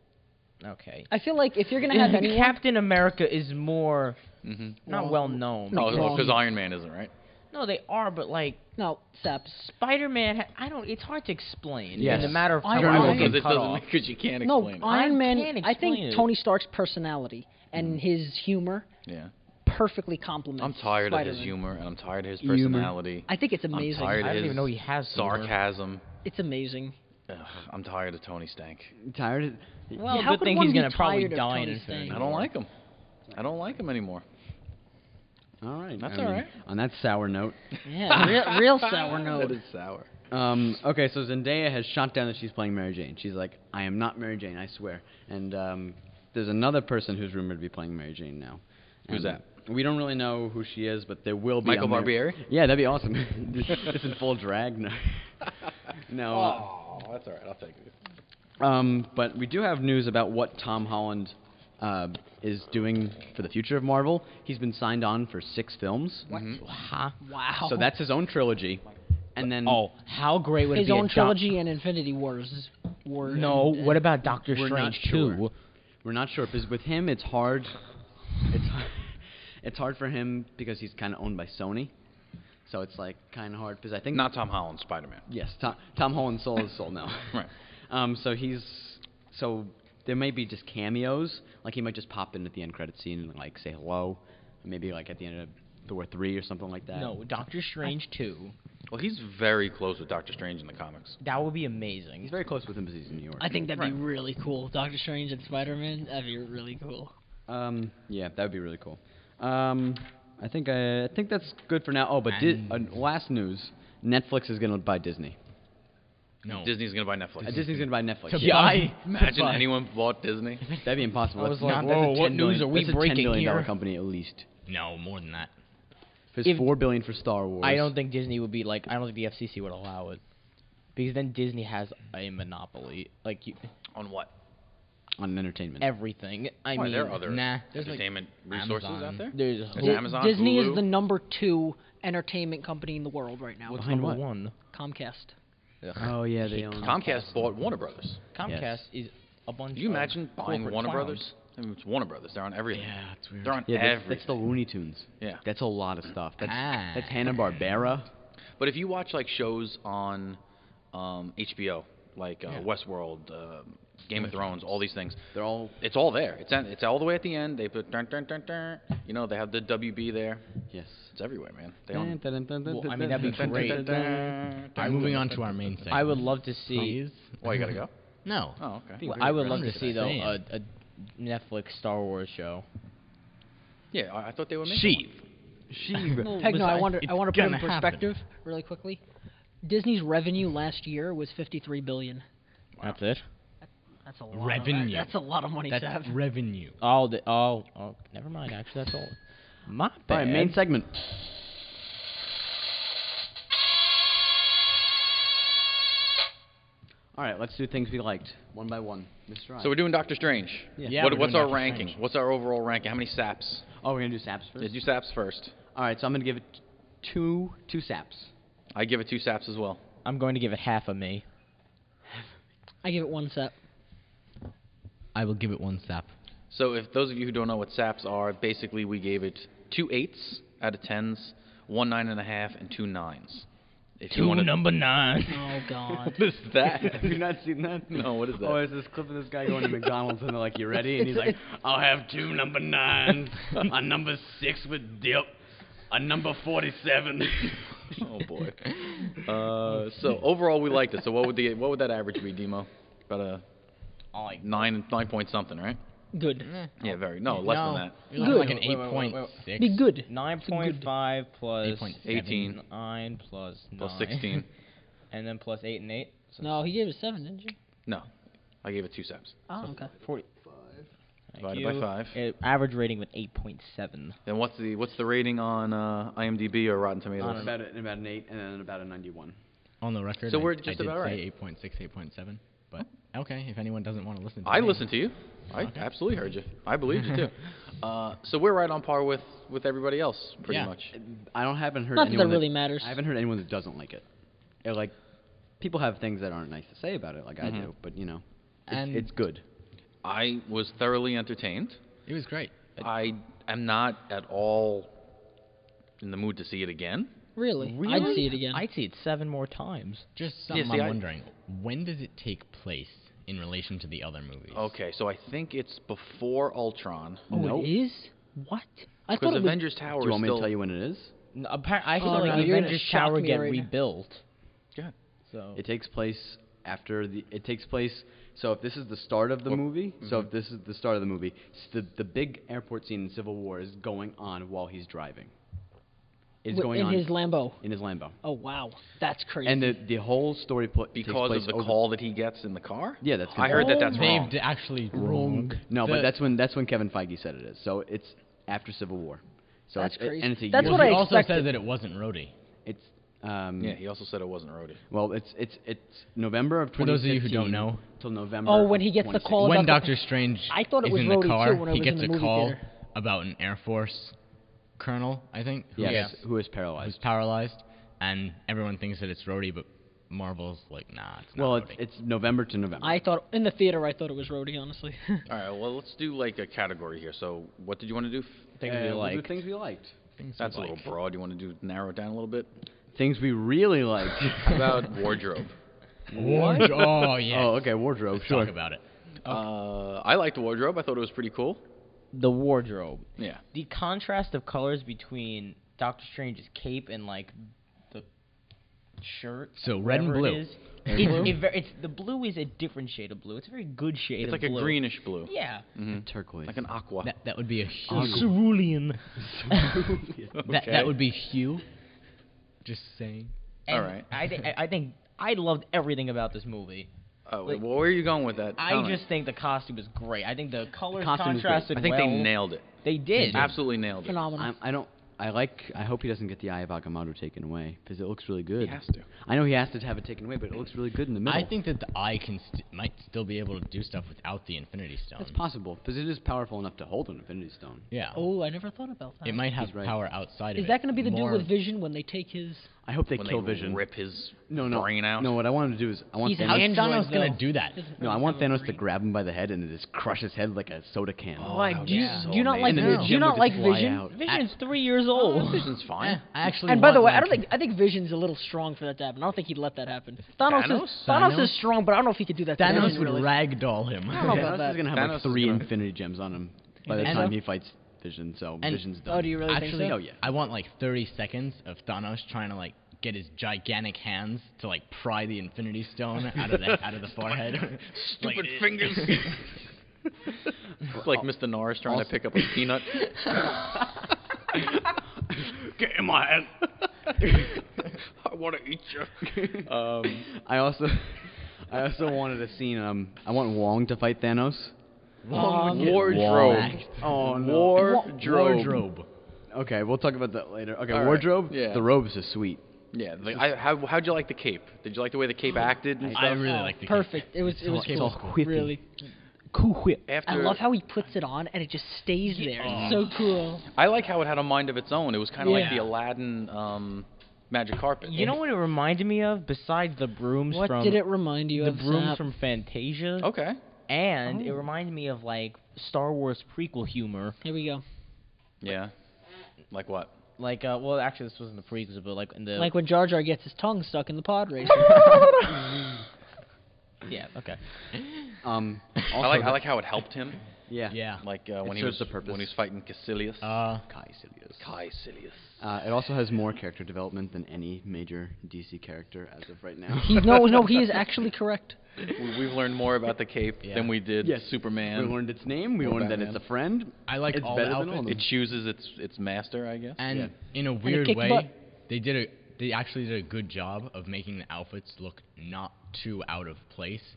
Okay. I feel like if you're going to have anyone... Captain America is more Mm-hmm. not Wrong. well known. No, Wrong. because Iron Man isn't, right? No, they are, but No, Sap. Spider-Man. I don't. It's hard to explain. Yes. In the matter of Iron time, Man- it'll Because get it cut doesn't. off. Because you can't No, explain it. Iron I Man, can't I explain think it. Tony Stark's personality and his humor Yeah. perfectly complements I'm tired of his Spider-Man. humor, and I'm tired of his Humor. personality. I think it's I'm amazing. tired I of don't his even know he has humor. sarcasm. It's amazing. Ugh, I'm tired of Tony Stank. Tired of Well, Yeah, how good could thing one he's be gonna probably tired of die in Tony Infinity Stank? I don't like him. I don't like him anymore. All right. That's I mean, all right. On that sour note. Yeah, real sour note. That is sour. Okay, so Zendaya has shot down that she's playing Mary Jane. She's like, I am not Mary Jane, I swear. And there's another person who's rumored to be playing Mary Jane now. Who's And that? We don't really know who she is, but there will be Michael a Mar- Barbieri? Yeah, that'd be awesome. Just in full drag. No. No. Oh, that's all right. I'll take it. But we do have news about what Tom Holland is doing for the future of Marvel. He's been signed on for 6 films. Huh? Wow. So that's his own trilogy. And then Oh, how great would it his be? own a trilogy and Infinity Wars. No, what about Doctor We're not Strange sure. 2? we're not sure because with him it's hard. It's hard for him because he's kind of owned by Sony. So it's like kind of hard because I think Not Tom Holland, Spider-Man. Yes, Tom Holland sold his soul now. Right. So there may be just cameos, like he might just pop in at the end credit scene and like say hello, maybe like at the end of Thor 3 or something like that. No, Doctor Strange 2. Well, he's very close with Doctor Strange in the comics. That would be amazing. He's very close with him because he's in New York. I think that'd Right. be really cool. Doctor Strange and Spider-Man. That'd be really cool. Yeah, that would be really cool. I think that's good for now. Oh, but last news: Netflix is gonna buy Disney. No. Disney's gonna buy Netflix. Disney's gonna buy Netflix. To Yeah. buy. Imagine buy. anyone bought Disney. That'd be impossible. I was That's like, not- that's a whoa, what $10 news billion are we that's a $10 breaking billion here? company at least. No, more than that. There's If- $4 billion for Star Wars. I don't think Disney would be like. I don't think the FCC would allow it, because then Disney has a monopoly. Like On what? on entertainment. everything. I Why, mean, there are other nah. There's like entertainment resources Amazon. out there. there's There's Amazon, Disney Hulu. is the number 2 entertainment company in the world right now. what's Behind number what? one? Comcast. Oh yeah, they own. Comcast bought Warner Brothers. Comcast Yes. is a bunch. Can you of imagine buying corporate Warner clowns. Brothers? I mean, it's Warner Brothers. They're on everything. Yeah, it's weird. They're on Yeah, everything. that's the Looney Tunes. Yeah. That's a lot of stuff. That's Ah. Hanna-Barbera. But if you watch like shows on HBO, like Westworld, Game of Thrones, all these things, They're all it's all there. It's all the way at the end. They put dun dun dun dun. You know, they have the WB there. yes. It's everywhere, man. They own. Well, I mean, that'd be great. Alright, moving on to our main segment. I would love to see. Please. Well, you gotta go. No. Oh, okay. Well, I would love I'm to just see though saying. a Netflix Star Wars show. Yeah, I thought they would make Sheep. Sheev. Pegno, I want to put in gonna happen. perspective really quickly. Disney's revenue last year was $53 billion. That's it. That's a lot. Revenue. That's a lot of money, That's Sav. revenue. Oh, never mind. Actually, that's all. My All bad. right, main segment. All right, let's do things we liked one by one. Mr. I. So we're doing Doctor Strange. Yeah, What, we're what's doing our Doctor ranking? Strange. What's our overall ranking? How many saps? Oh, we're gonna do saps first. Let's do saps first. All right, so I'm gonna give it two saps. I give it 2 saps as well. I'm going to give it half a me. I give it 1 sap. I will give it 1 sap. So if those of you who don't know what saps are, basically we gave it 2 8s out of 10s, 1 9.5, and 2 9s. If you wanna- number 9. Oh God. What is that? Have you not seen that? No, what is that? Oh, it's this clip of this guy going to McDonald's and they're like, "You ready?" And he's like, "I'll have 2 number 9s, a number 6 with dip, a number 47." Oh boy. So overall we liked it. So what would that average be, Demo? About a 9 point something, right? Good. Yeah, very. No, less than that. You're looking like an Wait, 8.6. Be good. 9.5 plus 8.7. 18 9 plus 9. plus 16. And then plus 8 and 8. So No, he gave it 7, didn't you? No, I gave it 2 saps. Oh, okay. 40. Divided by 5. Average rating with 8.7. Then what's the rating on IMDb or Rotten Tomatoes? about an 8 and then about a 91. On the record, So we're I just did about say 8.6, 8.7. But okay, if anyone doesn't want to listen to I me. listened to you. I absolutely heard you. I believed you too. So we're right on par with everybody else, pretty Yeah. much. Haven't heard Not that anyone that really matters. I haven't heard anyone that doesn't like it. Like, people have things that aren't nice to say about it, like I do, but And- it's good. I was thoroughly entertained. It was great. I am not at all in the mood to see it again. Really? I'd see it again. I'd see it 7 more times. Just something see, I'm I- wondering. When does it take place in relation to the other movies? Okay, so I think it's before Ultron. Oh, Nope. it is? What? I Because thought it was. Avengers Tower Do you is want me still. to tell you when it is? I feel Oh, like no, the you're gonna Avengers shock Tower me get right now. rebuilt. Go ahead. So It takes place after the. It takes place. So if this is the start of the movie, so if this is the start of the movie, the big airport scene in Civil War is going on while he's driving. It's going in on his Lambo. in his Lambo. Oh wow, that's crazy. And the whole story takes Because place of the over- call that he gets in the car? Yeah, that's. I heard that that's They've wrong. actually wrong. No, The- but that's when Kevin Feige said it is. So it's after Civil War. So That's it's, crazy. And it's a That's year. what he I also expected. said that it wasn't Rhodey. It's Yeah, he also said it wasn't Rhodey. well, it's November of 2015. For those of you who don't know, till November. Oh, when of he gets the 2016. call when about the- Doctor Strange I thought it is was in the Rhodey, too, car, when I he was gets in the a movie call theater. about an Air Force colonel, I think, who Yes, is- who is paralyzed. who's paralyzed, and everyone thinks that it's Rhodey, but Marvel's like, nah, it's not Well, Rhodey. it's November to November. I thought in the theater I thought it was Rhodey, honestly. All right, well, let's do like a category here. So what did you want to do? things we we'll do like. things we liked. Things That's a we little like. broad. You want to narrow it down a little bit? Things we really liked. How about wardrobe? What? Oh, yeah. Oh, okay, wardrobe. Let's Sure. talk about it. I liked the wardrobe. I thought it was pretty cool. The wardrobe. Yeah. The contrast of colors between Doctor Strange's cape and like the shirt. So, red and whatever blue. It is, it's the blue is a different shade of blue. It's a very good shade It's of like blue. a greenish blue. Yeah. Turquoise. Like an aqua. That would be a Oh, hue. cerulean. That would be hue. Just saying. All right. I think I loved everything about this movie. Oh, Like, well, where are you going with that? I Tell me. just think the costume is great. I think the colors costume is great. contrasted I think well. they nailed it. They did. Absolutely nailed it. Phenomenal. I hope he doesn't get the Eye of Agamotto taken away because it looks really good. He has to. I know he has to have it taken away, but it looks really good in the middle. I think that the eye might still be able to do stuff without the Infinity Stone. it's possible because it is powerful enough to hold an Infinity Stone. Yeah. Oh, I never thought about that. It might have He's right. power outside of Is it. that going to be the deal More- with Vision when they take his? I hope they When kill they Vision. rip his no, brain out. No, what I want to do is I want He's an How's Thanos. android, Thanos gonna though. do that? Doesn't No, I really want have a Thanos to brain. grab him by the head and just crush his head like a soda can. Why? that would Do you, be do so you not like amazing. And then Do you Jim not would like just fly Vision? out. Vision's 3 years old. Vision's fine. I actually. And by the way, want, I think Vision's a little strong for that to happen. I don't think he'd let that happen. Thanos Thanos? is strong, but I don't know if he could do that. to Thanos Vision, would really. ragdoll him. I don't know about Thanos that. is gonna have Thanos like is 3 gonna- Infinity Gems on him by the And- time he fights Vision. So and- Vision's done. Oh, do you really Actually, think so? Oh, yeah. I want like 30 seconds of Thanos trying to like get his gigantic hands to like pry the Infinity Stone out of the forehead. Stupid Like, fingers. It's like Mr. Norris trying to pick up a peanut. Get in my hand. want to eat you. I also wanted a scene. I want Wong to fight Thanos. Wardrobe. Oh no. Wardrobe. Okay, we'll talk about that later. Okay, All right, wardrobe. yeah. The robes are sweet. Yeah. How'd you like the cape? Did you like the way the cape acted? And I stuff? really like the Perfect. It was all cool. whippy. Really. Cool whip. After, I love how he puts it on and it just stays there. It's so cool. I like how it had a mind of its own. It was kind of like Yeah. the Aladdin magic carpet. You know what it reminded me of? Besides the brooms What from did it remind you the of? brooms Sap? from Fantasia, Okay. and it reminded me of like Star Wars prequel humor. Here we go. Yeah. Like what? Like, well, actually, this wasn't the prequels, but like in the Like when Jar Jar gets his tongue stuck in the pod racer. yeah, okay. I like how it helped him. Yeah. Yeah. Like It when he serves was the purpose. when he was fighting Caecilius. Caecilius. It also has more character development than any major DC character as of right now. No, he is actually correct. We've learned more about the cape Yeah. than we did Yes. Superman. We learned its name. We Or learned that Batman. it's a friend. I like It's all the better than all outfits. of them. It chooses its master, I guess. And Yeah. in a it weird kicked way, butt. they actually did a good job of making the outfits look not too out of place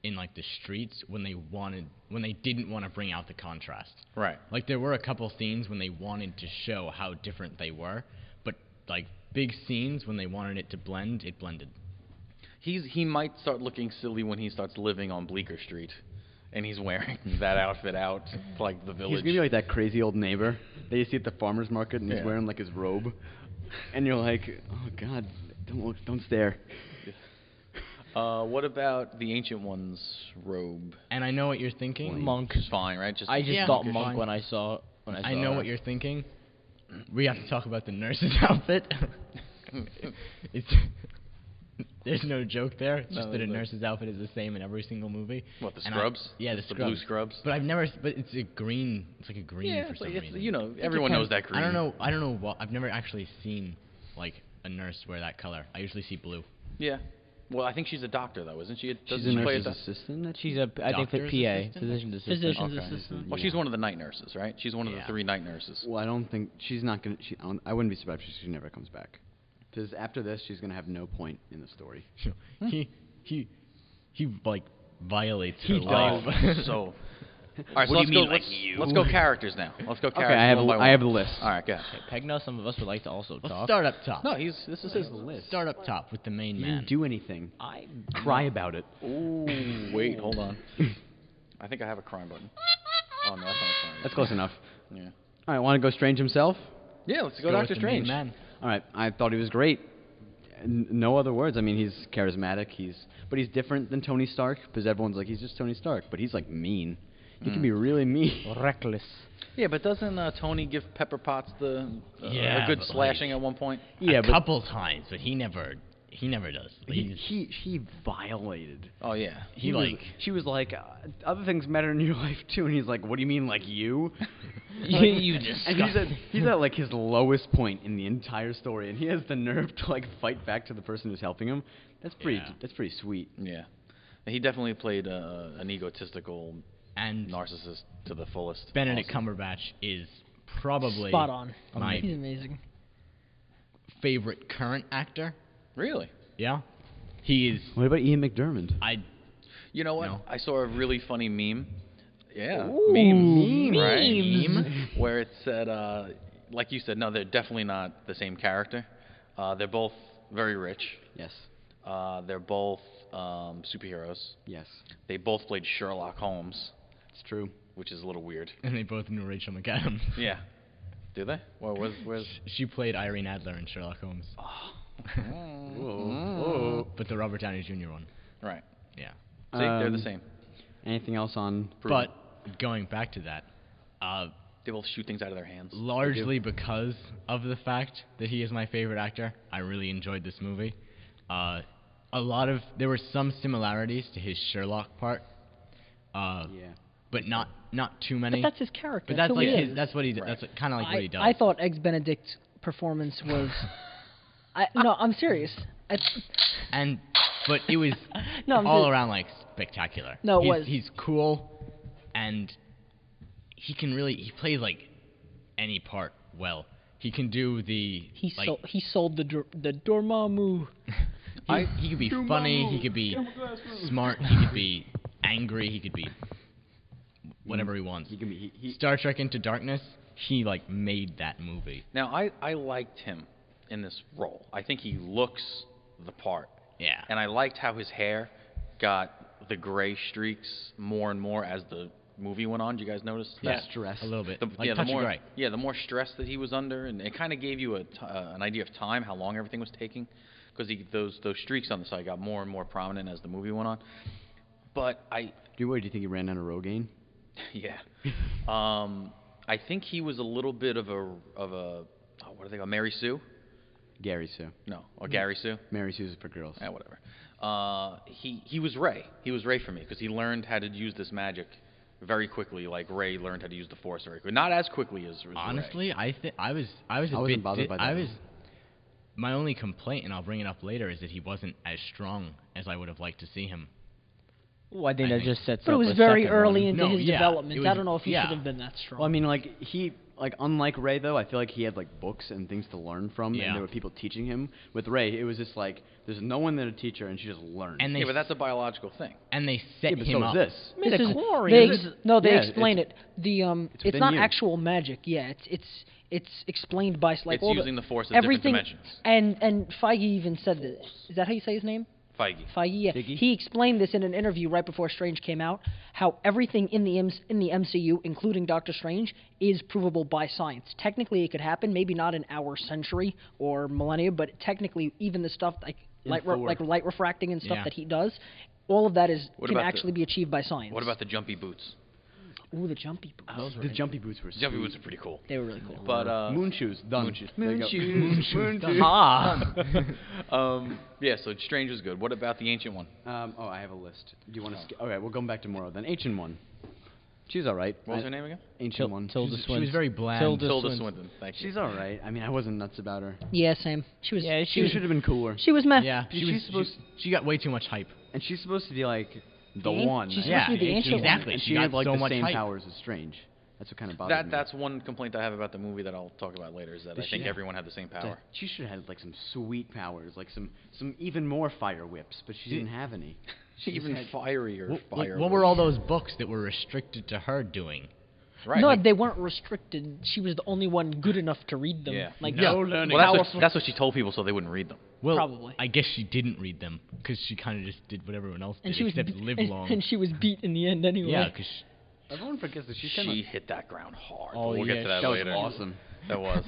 in like the streets when they didn't want to bring out the contrast. Right. Like there were a couple scenes when they wanted to show how different they were, but like big scenes when they wanted it to blend, it blended. He might start looking silly when he starts living on Bleecker Street, and he's wearing that outfit out to, like the He's village. gonna be like that crazy old neighbor that you see at the farmer's market, and Yeah. he's wearing like his robe, and you're like, oh God, don't look, don't stare. What about the Ancient One's robe? And I know what you're thinking. Monk. It's fine, right? Just I just Yeah, thought okay, monk fine. when I saw I know what you're thinking. We have to talk about the nurse's outfit. It's there's no joke there. It's just No, that a there's no- nurse's outfit is the same in every single movie. What, the And scrubs? Yeah, the The scrubs. blue scrubs? But I've never. But it's a green. It's like a green Yeah, for it's some like, it's, reason. you know, everyone knows that green. I don't know. I don't know what. I've never actually seen like a nurse wear that color. I usually see blue. Yeah. Well, I think she's a doctor, though, isn't she? She's Doesn't a she play nurse's a assistant. She's a I think the Doctor's PA, assistant? physician's assistant. Physician's Okay. assistant. Well, she's one of the night nurses, right? She's one of the Yeah. 3 night nurses. Well, I don't think she's not gonna. I wouldn't be surprised if she never comes back. Because after this, she's gonna have no point in the story. He like violates He her life. does. So, all right. So What do you mean, let's, like you? let's go characters now. Let's go characters. Okay, I have one by I have one. the list. All right, go ahead. Peg knows some of us would like to also Let's talk. start up top. No, this is his. Start up top with the main You man. didn't do anything. I Cry about it. Ooh, wait, hold on. I think I have a crime button. Oh no, that's not a crime. That's close enough. Yeah. All right, want to go Strange himself? Yeah, let's go with Doctor the main Strange. man. All right, I thought he was great. No other words. I mean, he's charismatic. But he's different than Tony Stark because everyone's like, he's just Tony Stark, but he's like mean. He can be really mean. reckless. Yeah, but doesn't Tony give Pepper Potts Yeah, a good but, slashing like, at one point? Yeah, a but couple times, but he never does. Like, he violated. Oh yeah. he was- like she was like, other things matter in your life too, and he's like, what do you mean, like you? you And he's at like his lowest point in the entire story, and he has the nerve to like fight back to the person who's helping him. That's pretty. Yeah. That's pretty sweet. Yeah. He definitely played an egotistical and narcissist to the fullest. Benedict Also. Cumberbatch is probably Spot on. my He's amazing. favorite current actor. Really? Yeah, he is. What about Ian McDermott? You know what? No. I saw a really funny meme. Yeah, Ooh, memes, right? memes. Where it said, like you said, no, they're definitely not the same character. They're both very rich. Yes. They're both superheroes. Yes. They both played Sherlock Holmes, It's true. which is a little weird. And they both knew Rachel McAdams. Yeah. Do they? Well, where's? She played Irene Adler in Sherlock Holmes, Whoa. but the Robert Downey Jr. one. Right. Yeah. See, they're the same. Anything else on? Proven. But going back to that, They both shoot things out of their hands. largely because of the fact that he is my favorite actor, I really enjoyed this movie. There were some similarities to his Sherlock part, Yeah. but not too many. But that's his character. But that's who like he his, is. that's what he d- Right. that's kind of like what he does. I thought Eggs Benedict's performance was. No, I'm serious. But it was No, I'm all serious. around like spectacular. No, it he's, was. He's cool, and he plays like any part well. He can do the He sold the Dormammu. he could be funny. He could be smart. He could be angry. He could be whatever he wants. He can be. Star Trek Into Darkness. He made that movie. Now, I liked him in this role. I think he looks the part. Yeah. And I liked how his hair got the gray streaks more and more as the movie went on. Did you guys notice that? Stress. A little bit. The Touch of more, gray. Yeah, the more stress that he was under, and it kind of gave you an idea of time, how long everything was taking, because those streaks on the side got more and more prominent as the movie went on. But Do you think he ran out of Rogaine? yeah, I think he was a little bit of a what do they call Mary Sue? Gary Sue. No, or Gary Sue? Mary Sue's for girls. Yeah, whatever. He was Ray. He was Ray for me because he learned how to use this magic very quickly, like Ray learned how to use the Force very quickly. Not as quickly as Ray. Honestly, I was a wasn't bit bothered by that. My only complaint, and I'll bring it up later, is that he wasn't as strong as I would have liked to see him. Well, I think that just sets But it up was a very second early one. into No, his yeah, development. it was- I don't know if he yeah. should have been that strong. Well, I mean, unlike Ray though, I feel like he had books and things to learn from, Yeah. and there were people teaching him. With Ray, it was just there's no one there to teach her, and she just learned. And Yeah, but that's a biological thing. and they set yeah, but him so up. is this. This is- Midichlorians. They Yeah, explain it. It's within not you. actual magic. Yeah, it's explained by It's all using the Force as different everything. dimensions. And Feige even said this. Is that how you say his name? Feige. Yeah. Figgy? He explained this in an interview right before Strange came out, how everything in the MCU, including Doctor Strange, is provable by science. Technically, it could happen, maybe not in our century or millennia, but technically, even the stuff like light refracting and stuff Yeah. that he does, all of that What can about actually be achieved by science. What about the jumpy boots? Ooh, the jumpy boots. The jumpy boots were Jumpy boots are pretty cool. They were really cool. But moon shoes done. Moon shoes. There you go. Moon shoes. Ah. Yeah, so Strange was good. What about the ancient one? I have a list. Do you want to? Okay, we're going back to Morrow then. Ancient one. She's all right. What was her name again? Ancient one. Tilda She Swinton. was very bland. Tilda Swinton. Thank you. She's all right. I mean, I wasn't nuts about her. Yeah, same. She was. Yeah, She should have been cooler. She was meh. Yeah, she got way too much hype. And she's supposed to be the The one. she's Yeah, supposed to be the ancient exactly. And She she got had so the much same hype. powers as Strange. That's what kind of bothered me. That's one complaint I have about the movie that I'll talk about later. Is that I think Yeah. everyone had the same power. She should have had some sweet powers, some even more fire whips, but she didn't have any. Even fierier fire. What were all those books that were restricted to her doing? Right. No, like- they weren't restricted. She was the only one good enough to read them. Yeah. Like No learning. well, powerful. that's what she told people so they wouldn't read them. Well, Probably. I guess she didn't read them because she kind of just did what everyone else did, and she was except live long. and she was beat in the end anyway. Yeah, because Everyone forgets that she's She kind hit that ground hard. Oh, but we'll yeah, get to that that was later. awesome. That was.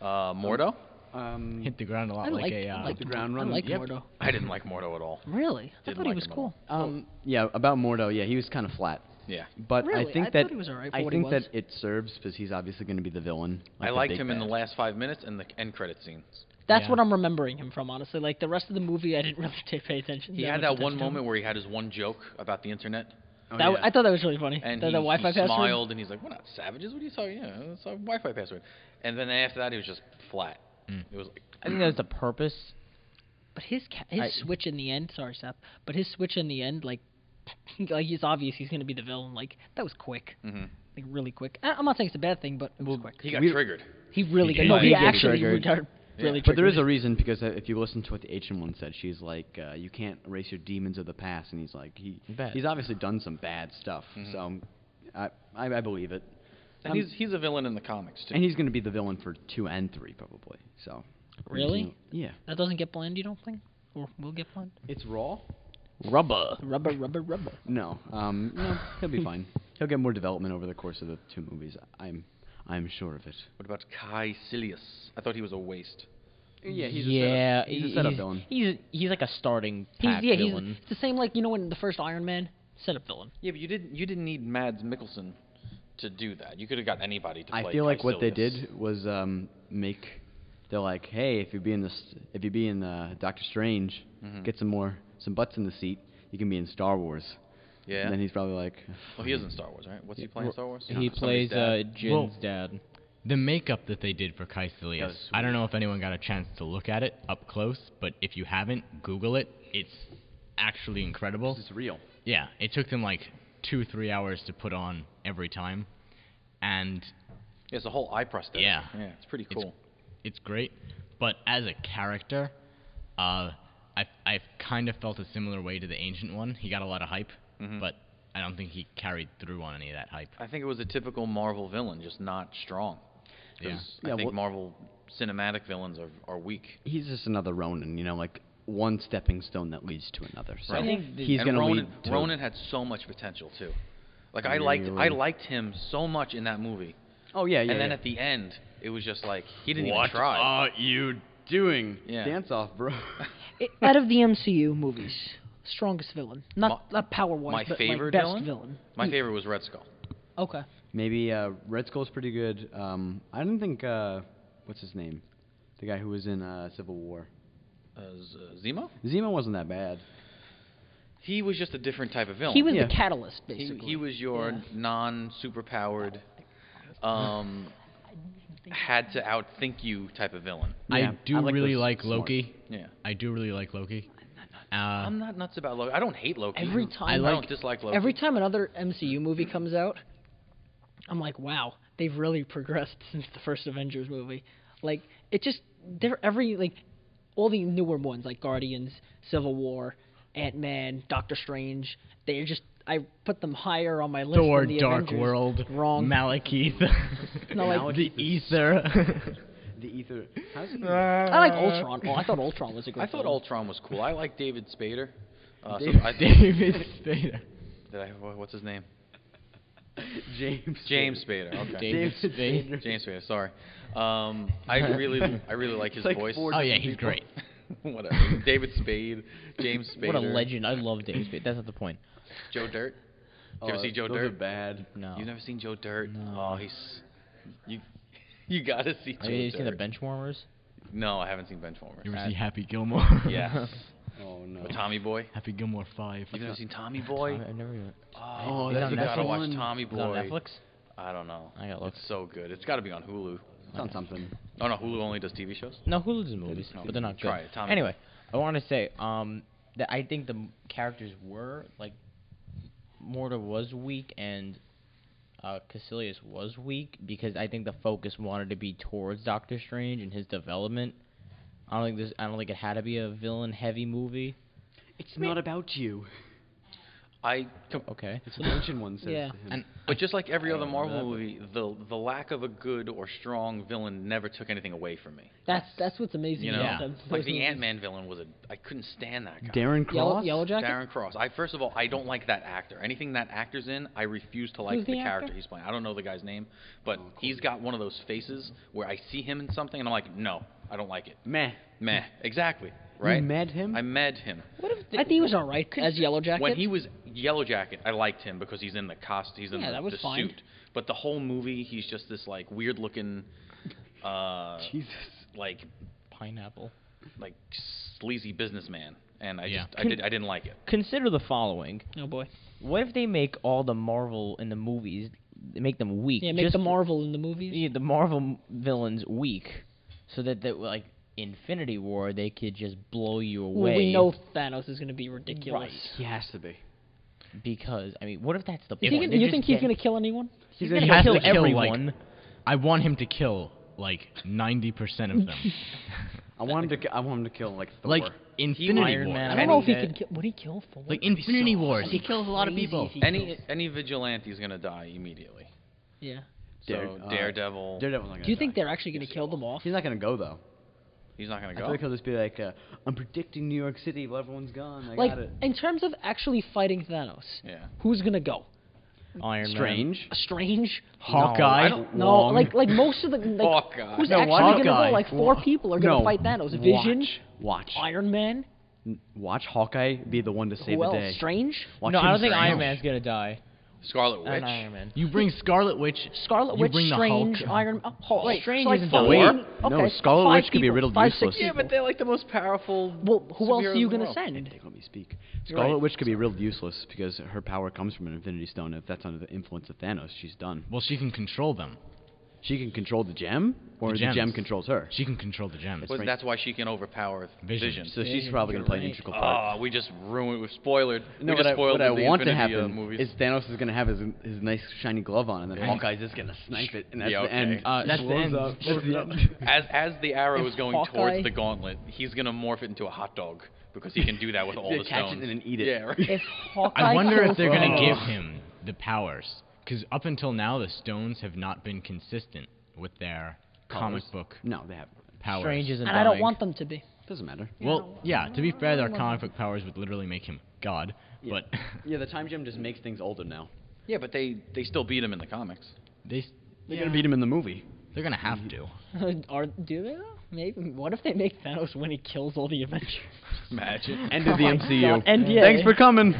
Mordo? of hit the ground a lot I like liked, a. I liked the ground run. I liked Yep. Mordo. I didn't like Mordo at all. Really? I Didn't thought he like was him at cool. yeah, about Mordo. Yeah, he was kind of flat. Yeah. But Really? I think I that thought he was alright for I what he think was. that it serves because he's obviously going to be the villain. I the liked big him in the bad. last 5 minutes and the end credit scenes. That's Yeah. what I'm remembering him from, honestly. Like the rest of the movie, I didn't really pay attention. He had that one moment where he had his one joke about the internet. Oh, That, yeah. I thought that was really funny. And the he Wi-Fi password. smiled and he's like, "We're not savages. What are you talking? Yeah, it's a Wi-Fi password." And then after that, he was just flat. It was like, I think that was the purpose. But his switch in the end, sorry, Seth. But his switch in the end, like it's obvious he's gonna be the villain. Like that was quick, like really quick. I'm not saying it's a bad thing, but it was quick. he got We- triggered. He really He got. did. No, He he did get actually triggered. got really But there triggered. is a reason because if you listen to what the ancient one said, she's like, you can't erase your demons of the past, and he's like, Bet. he's obviously done some bad stuff. So, I believe it. And he's a villain in the comics too. And he's going to be the villain for 2 and 3 probably. So. Really? Yeah. That doesn't get bland, you don't think? Or will get bland? It's Raw. Rubber. Rubber. No. No. He'll be fine. He'll get more development over the course of the 2 movies. I'm sure of it. What about Kai Silius? I thought he was a waste. Yeah. He's He's a setup villain. He's like a starting He's pack he's villain. it's the same like in the first Iron Man setup villain. Yeah, but you didn't need Mads Mikkelsen to do that. You could have got anybody to play. I feel like what they Caecilius. did was make. They're like, hey, if you be in Doctor Strange, get some butts in the seat. You can be in Star Wars. Yeah. And then he's probably like, Well, he is in Star Wars, right? What's he playing in Star Wars? He Somebody's plays dad. Jin's dad. The makeup that they did for Caecilius, That was I don't know if anyone got a chance to look at it up close, but if you haven't, Google it. It's actually incredible. it's real. Yeah, it took them like 2-3 hours to put on every time, and Yeah, it's a whole eye prosthetic. Yeah. Yeah, it's pretty cool. it's great, but as a character, I've kind of felt a similar way to the Ancient one. He got a lot of hype, but I don't think he carried through on any of that hype. I think it was a typical Marvel villain, just not strong. 'Cause Yeah, I think well- Marvel cinematic villains are weak. He's just another Ronin, like one stepping stone that leads to another. So Right. I think he's And going to Ronin, lead to... Ronin had so much potential too. Like I Really? liked him so much in that movie. Oh, yeah, yeah. And then yeah. at the end, it was just like he didn't What even try. are you doing? Yeah. Dance off, bro. Out of the MCU movies, strongest villain, not power wise, my but favorite best villain? villain. My favorite was Red Skull. Okay. Maybe Red Skull's pretty good. I didn't think... what's his name? The guy who was in Civil War. Zemo? Zemo wasn't that bad. He was just a different type of villain. He was Yeah. the catalyst, basically. He was your Yeah. non-superpowered, had to outthink you type of villain. Yeah, I do I like really those like smart. Loki. Yeah. I do really like Loki. I'm not nuts about Loki. I don't hate Loki. Every time I I don't dislike Loki. Every time another MCU movie comes out, I'm like, wow, they've really progressed since the first Avengers movie. Like, it just all the newer ones like Guardians, Civil War, Ant-Man, Doctor Strange. I put them higher on my list Thor, than the Dark Avengers. World, Wrong. Malekith, No, like, the Ether. The Ether... How's he... I like Ultron. Oh, I thought Ultron was a good I thought villain. Ultron was cool. I like David Spader. David Spader. What's his name? James Spader. Okay. David Spader. James Spader. Sorry. I really like his like voice. 4 Oh yeah, different he's people. great. Whatever. David Spade. James Spader. What a legend! I love David Spade. That's not the point. Joe Dirt. You ever see Joe those Dirt? are bad. No. You've never seen Joe Dirt? No. Oh, you gotta see Joe Have you Dirt. seen the Benchwarmers? No, I haven't seen Benchwarmers. You ever see Happy Gilmore? Yes. Oh, no. With Tommy Boy. Happy Gilmore 5. You've never seen Tommy Boy? I've never even. Oh, Is it you on gotta Netflix? watch Tommy Is it on Boy. Netflix? I don't know. I gotta look. It's so good. It's got to be on Hulu. It's on something. Oh no, Hulu only does TV shows. No, Hulu does movies, No, but they're not good. try it, Tommy. Anyway, I want to say that I think the characters were like Morta was weak and Caecilius was weak because I think the focus wanted to be towards Doctor Strange and his development. I don't think it had to be a villain-heavy movie. It's not about you. Okay. That's what the ancient one says Yeah. to him. But just like every other Marvel movie, the lack of a good or strong villain never took anything away from me. That's what's amazing. You know, about them. like Those the movies. Ant-Man villain I couldn't stand that guy. Darren Cross? Yellow Jacket. Darren Cross. First of all, I don't like that actor. Anything that actor's in, I refuse to like Who's the character actor? he's playing. I don't know the guy's name, but he's got one of those faces where I see him in something and I'm like, no, I don't like it. Meh. Meh. Exactly. Right? You met him? I met him. I think he was all right as Yellow Jacket. When he was Yellow Jacket, I liked him because he's in the costume, he's in Yeah, that was the fine. suit. But the whole movie, he's just this like weird looking, Jesus. like Pineapple. sleazy businessman, and I Yeah. didn't like it. Consider the following. Oh boy. What if they make all the Marvel in the movies, they make them weak? Yeah, make just the Marvel in the movies. Yeah, the Marvel villains weak, so that like Infinity War, they could just blow you away. Well, we know Thanos is going to be ridiculous. Right. He has to be. Because I mean, what if that's the You point? think, They're you just think he's getting- going to kill anyone? He's gonna gonna has kill to kill, like, everyone. I want him to kill like 90% of them. I want him to kill like Thor. like Infinity Iron War. Man, I don't know if he Dead. could kill. Would he kill Thor? Like Infinity Wars, he so kills a lot of crazy people. if he Any vigilante is gonna die immediately. Yeah. So Daredevil, Daredevil's not gonna Do you think die. they're actually going to kill them off? He's not gonna go though. he's not gonna I go. feel like he'll just be like, I'm predicting New York City while everyone's gone. I Like, got it. in terms of actually fighting Thanos, Yeah. who's going to go? Iron Man. Strange. Strange? Hawkeye. No, Wong. like most of the like, Hawkeye. who's No, actually going to go? Hawkeye. Like 4 people are going to No. fight Thanos. Vision, Watch. Iron Man, Watch Hawkeye be the one to save who the else? day. Strange? Watch No, him I don't think strange. Iron Man's gonna die. Scarlet Witch. And Iron Man. You bring Scarlet Witch. Scarlet you Witch, bring the Strange, Hulk. Iron. Wait, Strange so like isn't four? Thor? Okay, No, Scarlet 5 Witch could be people, riddled 5, 6 useless. Yeah, but they're like the most powerful. Well, who else are superheroes you in the going to world. send? They let me speak. Scarlet Right. Witch could be riddled useless because her power comes from an Infinity Stone. If that's under the influence of Thanos, she's done. Well, she can control them. She can control the gem, or the gem gems. controls her. She can control the gems. Well, that's why she can overpower Vision. So she's probably going to play an integral part. Oh, we just ruined. We spoiled. No, we just spoiled what I the want to Infinity, happen movies. is Thanos is going to have his nice shiny glove on, and then Hawkeye's just going to snipe it, and that's Yeah, the okay. end. That's the end. That's the end. as the arrow If is going Hawkeye- towards the gauntlet, he's gonna morph it into a hot dog because he can do that with all Yeah, the catch it stones. and then eat it. Yeah, right. If Hawkeye I wonder if kills they're going to Thanos- give him the powers. Because up until now, the stones have not been consistent with their comic book No, they haven't. powers. Strange isn't and I don't dying. want them to be. Doesn't matter. Well, yeah, to be fair, their comic book powers would literally make him God. Yeah. But Yeah, the time gem just makes things older now. Yeah, but they still beat him in the comics. they're They're going to beat him in the movie. They're going to have to. Do they though? Maybe. What if they make Thanos when he kills all the Avengers? Imagine. End of the Oh my MCU. God, and yeah. Thanks for coming.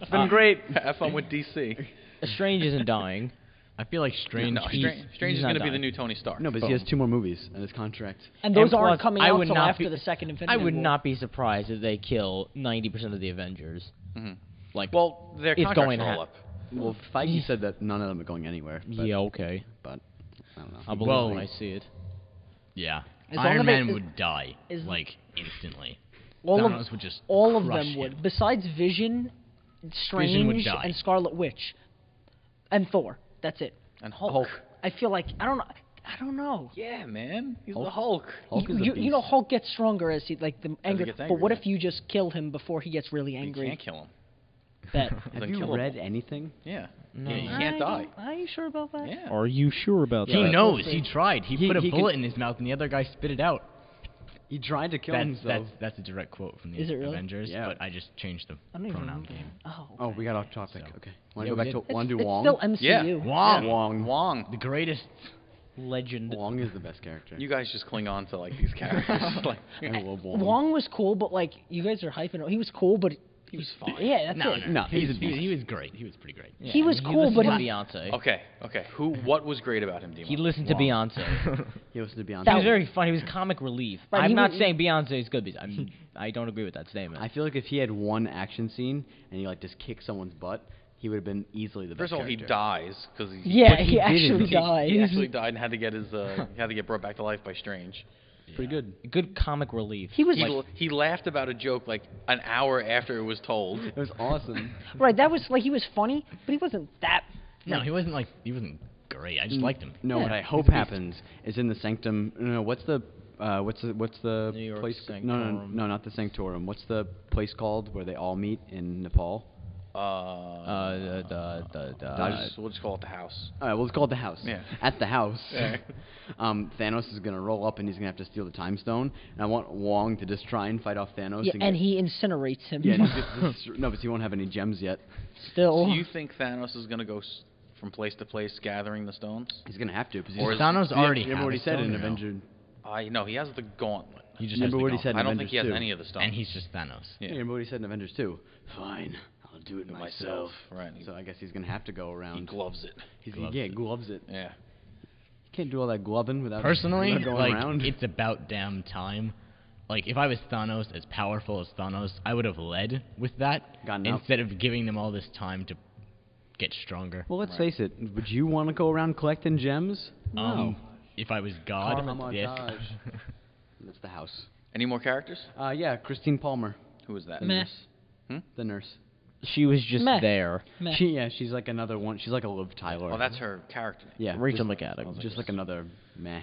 It's been great. Have fun with DC. Strange isn't dying. I feel like Strange. No, Strange he's is not gonna be the dying. new Tony Stark. No, but he has 2 more movies in his contract. And those And aren't plus, coming I out would till not after be- the second Infinity I would War. not be surprised if they kill 90% of the Avengers. Mhm. Like, Well, their It's contracts going are all to up. Well, Feige said that none of them are going anywhere. But, yeah, okay. But, I don't know. I'll believe Well- when I see it. Yeah. As long Iron as Man they- would die, is- like, instantly. all Thanos of would just all of crush them him. would. Besides Vision, Strange, would die. and Scarlet Witch, and Thor. That's it. And Hulk. Hulk. I feel like I don't know. Yeah, man. He's Hulk? the Hulk. Hulk is a You know beast. Hulk gets stronger as he like the anger. gets But angry, what yeah. if you just kill him before he gets really You angry? can't kill him. That. Have He's you unkillable. read anything? Yeah. No. Yeah, you can't die. Are you sure about that? Yeah. Are you sure about He that? knows. He tried. He put a he bullet could- in his mouth, and the other guy spit it out. He tried to kill That's, himself. that's a direct quote from the Is it really? Avengers, Yeah. but I just changed the I don't even pronoun remember. game. Oh. Oh, we got off topic. So- Okay. Want Yeah, to go we back to did. want to do It's Wong? still MCU. Yeah. Wong. Wong. Wong. The greatest. Legend. Wong is the best character. You guys just cling on to like these characters. Like, I love Wong. Wong was cool, but like you guys are hyping. He was cool, but he was fine. yeah, that's No, it. no, No, he's a he, beast. he was great. He was pretty great. Yeah, He was and cool, listened but to he- Beyonce. Okay. What was great about him, Dima? He listened to Wong. Beyonce. He listened to Beyonce. He was very funny. He was comic relief. Right, I'm he not was- saying Beyonce is good. Because I don't agree with that statement. I feel like if he had one action scene and he like just kicked someone's butt, he would have been easily the best First of all, he character. dies because Yeah, But he he actually didn't. died. He actually died and had to get his had to get brought back to life by Strange. Pretty good. Good comic relief. He was He laughed about a joke like an hour after it was told. It was awesome. right. That was like he was funny, but he wasn't that. No, he wasn't great. I just liked him. No, Yeah. what I hope happens is in the Sanctum. No, what's the New York place? No, Sanctorum. not the Sanctorum. What's the place called where they all meet in Nepal? We'll just call it the house. All right, well, it's called the house. Yeah. At the house, Yeah. Thanos is gonna roll up and he's gonna have to steal the time stone. And I want Wong to just try and fight off Thanos. Yeah, and and get- he incinerates him. Yeah, and he gets no, but he won't have any gems yet. Still. Do you think Thanos is gonna go from place to place gathering the stones? He's gonna have to. Because Or he's- is- Thanos already Remember had what a he said stone, in or no? Avenger. I know he has the gauntlet. He just has Remember the what he gauntlet. said in I don't Avengers think he has 2. any of the stones. And he's just Thanos. Yeah. Yeah, remember what he said in Avengers 2? Fine, I'll do it myself. Right. So I guess he's gonna have to go He around. gloves it. Gloves it. Yeah. You can't do all that gloving without Personally, without going like, around. it's about damn time. Like, if I was Thanos, as powerful as Thanos, I would have led with that Gotten up. instead of giving them all this time to get stronger. Well, let's face it. Would you want to go around collecting gems? If I was God, yes. Carmontage. That's the house. Any more characters? Yeah, Christine Palmer, Who is that? Meh. the nurse. She was just Meh. there. Meh. She's like another one. She's like a Liv Tyler. Oh, that's her character. yeah, Rachel just, McAdams. just like another meh.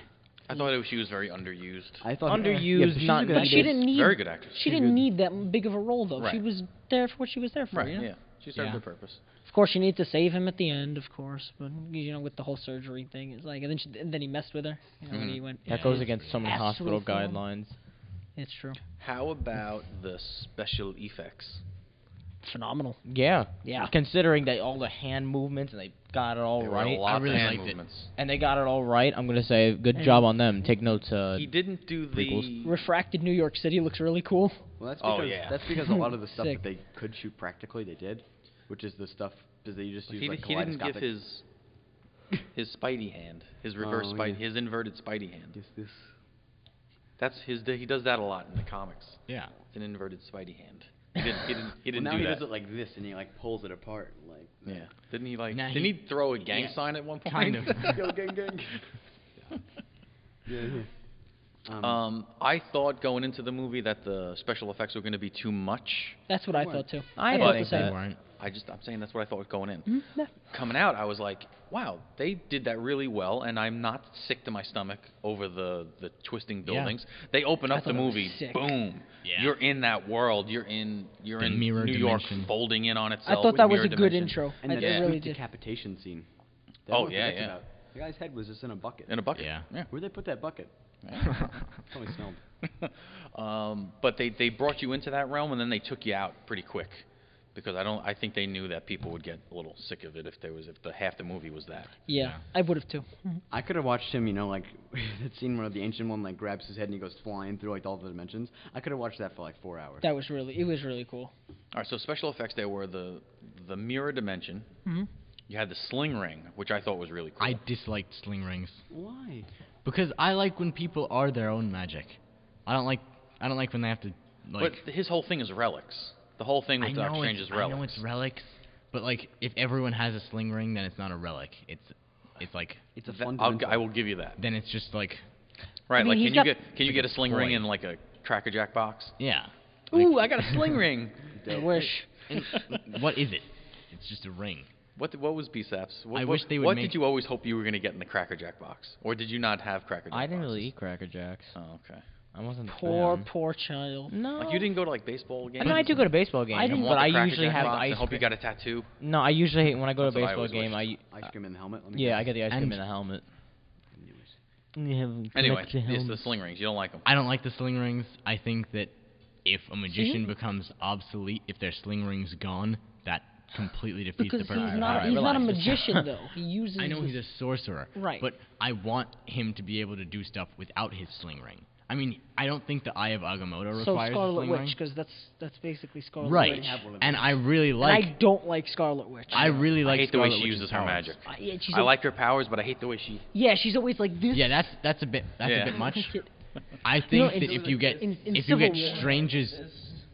I thought she was very underused. I thought Underused, but she's not a good needed. She actress. didn't need. Very good actress. She didn't need that big of a role though. She Right. was there for what she was there for. Right. You know? Yeah. She served Yeah. her purpose. Of course, she needed to save him at the end, of course. But you know, with the whole surgery thing, it's like, and then he messed with her. You know, when he went. That goes against so many hospital Absolutely fine. guidelines. It's true. How about the special effects? Phenomenal. Yeah. Yeah. Considering that all the hand movements and they got it all There were right, a lot I really of hand liked it. movements. and they got it all right, I'm gonna say good job on them. Take notes. He didn't do the. prequels. Refracted New York City looks really cool. Well, that's Oh, because yeah. that's because a lot of the stuff Sick. that they could shoot practically, they did, which is the stuff because they just use He, like he didn't give kaleidoscopic- his Spidey hand, his reverse Oh, Spidey, yeah. his inverted Spidey hand. Yes, this. That's his. He does that a lot in the comics. Yeah. It's an inverted Spidey hand. He didn't now do he that. does it like this, and he like pulls it apart. Like Yeah. Didn't he like? Nah, didn't he throw a gang yeah, sign at one point? kind of. Yo, gang, gang. Yeah. I thought going into the movie that the special effects were going to be too much. That's what I thought too. I thought think the same. they weren't. I'm saying that's what I thought was going in. Yeah. Coming out, I was like, wow, they did that really well, and I'm not sick to my stomach over the twisting buildings. They open up the thought it was movie, sick. boom, Yeah. you're in that world. You're in mirror New York, dimension. folding in on I itself. thought with that was mirror a good dimension. intro. And I the Yeah. really sweet did. decapitation scene. That Oh, everyone yeah, forgets yeah. about. The guy's head was just in a bucket. In a bucket. Yeah. Where'd they put that bucket? Yeah. Probably smelled. But they brought you into that realm, and then they took you out pretty quick, because I think they knew that people would get a little sick of it if the half the movie was that. Yeah, I would have too. I could have watched him, like that scene where the ancient one like grabs his head and he goes flying through like all the dimensions. I could have watched that for like 4 hours. It was really cool. All right, so special effects there were the mirror dimension. Mm-hmm. You had the sling ring, which I thought was really cool. I disliked sling rings Why? because I like when people are their own magic. I don't like when they have to like. But his whole thing is relics. The whole thing I with know Doctor Strange it's, is relics. I know it's relics, but like if everyone has a sling ring, then it's not a relic. It's like It's a That- fundamental. I will give you that. then it's just like Right, mean, like he's can you get a sling ring toy. in like a Cracker Jack box? yeah. Ooh, I got a sling ring. I wish. And what is it? It's just a ring. What was BSAPs? What, I wish they would What make- did you always hope you were going to get in the Cracker Jack box, or did you not have Cracker Jack? I didn't really boxes? eat Cracker Jacks. Oh, okay. I wasn't a Poor, fan. poor child. No. Like you didn't go to like baseball games. I mean, I do go to baseball games, I didn't- and want but the I Cracker usually Jack have box ice. and hope you got a tattoo. No, I usually when I go to a That's what I baseball always game, wished. Ice cream in the helmet. Let me yeah, guess. I get the ice cream And- in the helmet. Anyway, it's the sling rings. You don't like them. I don't like the sling rings. I think that if a magician becomes obsolete, if their sling ring's gone, that completely defeats Because the purpose. he's not a relax. magician though. He uses. I know his- he's a sorcerer, Right. but I want him to be able to do stuff without his sling ring. I mean, I don't think the Eye of Agamotto so requires a Scarlet sling Witch, ring. because that's basically Scarlet Right, Witch. have one of and those. I really And like. I don't like Scarlet Witch. I really like I hate the way Scarlet she Witch's uses her powers. magic. Yeah, she's I like her powers, but I hate the way she. Yeah, she's always like this. Yeah, that's a bit Yeah. a bit much. I think You know, that in- if you get in if you Civil get War- Strange's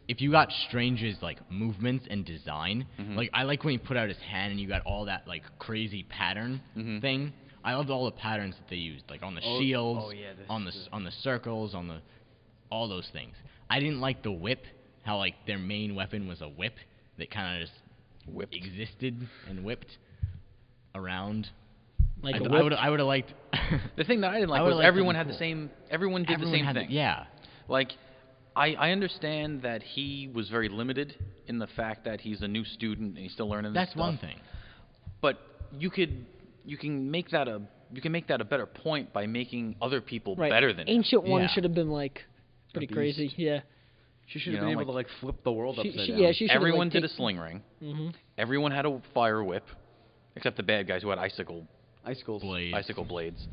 if you got Strange's like movements and design, Mhm. like I like when he put out his hand and you got all that like crazy pattern Mhm. thing. I loved all the patterns that they used, like on the Oh, shields, oh yeah, on the circles, on the all those things. I didn't like the whip, how like their main weapon was a whip that kind of just Whipped. existed and whipped around. Like a I whip. would have liked. The thing that I didn't like I would've was liked everyone something had the cool. same. Everyone did Everyone the same had thing. Yeah. Like, I understand that he was very limited in the fact that he's a new student and he's still learning. That's this stuff. one thing. But you can make that a better point by making other people Right. better than him. Ancient One Yeah. should have been like pretty beast. crazy. Yeah. She should You have been know, able to like flip the world upside down. Yeah, she should. Everyone like, did a sling ring. Mm-hmm. Everyone had a fire whip, except the bad guys who had icicle Icicles Blades. blades.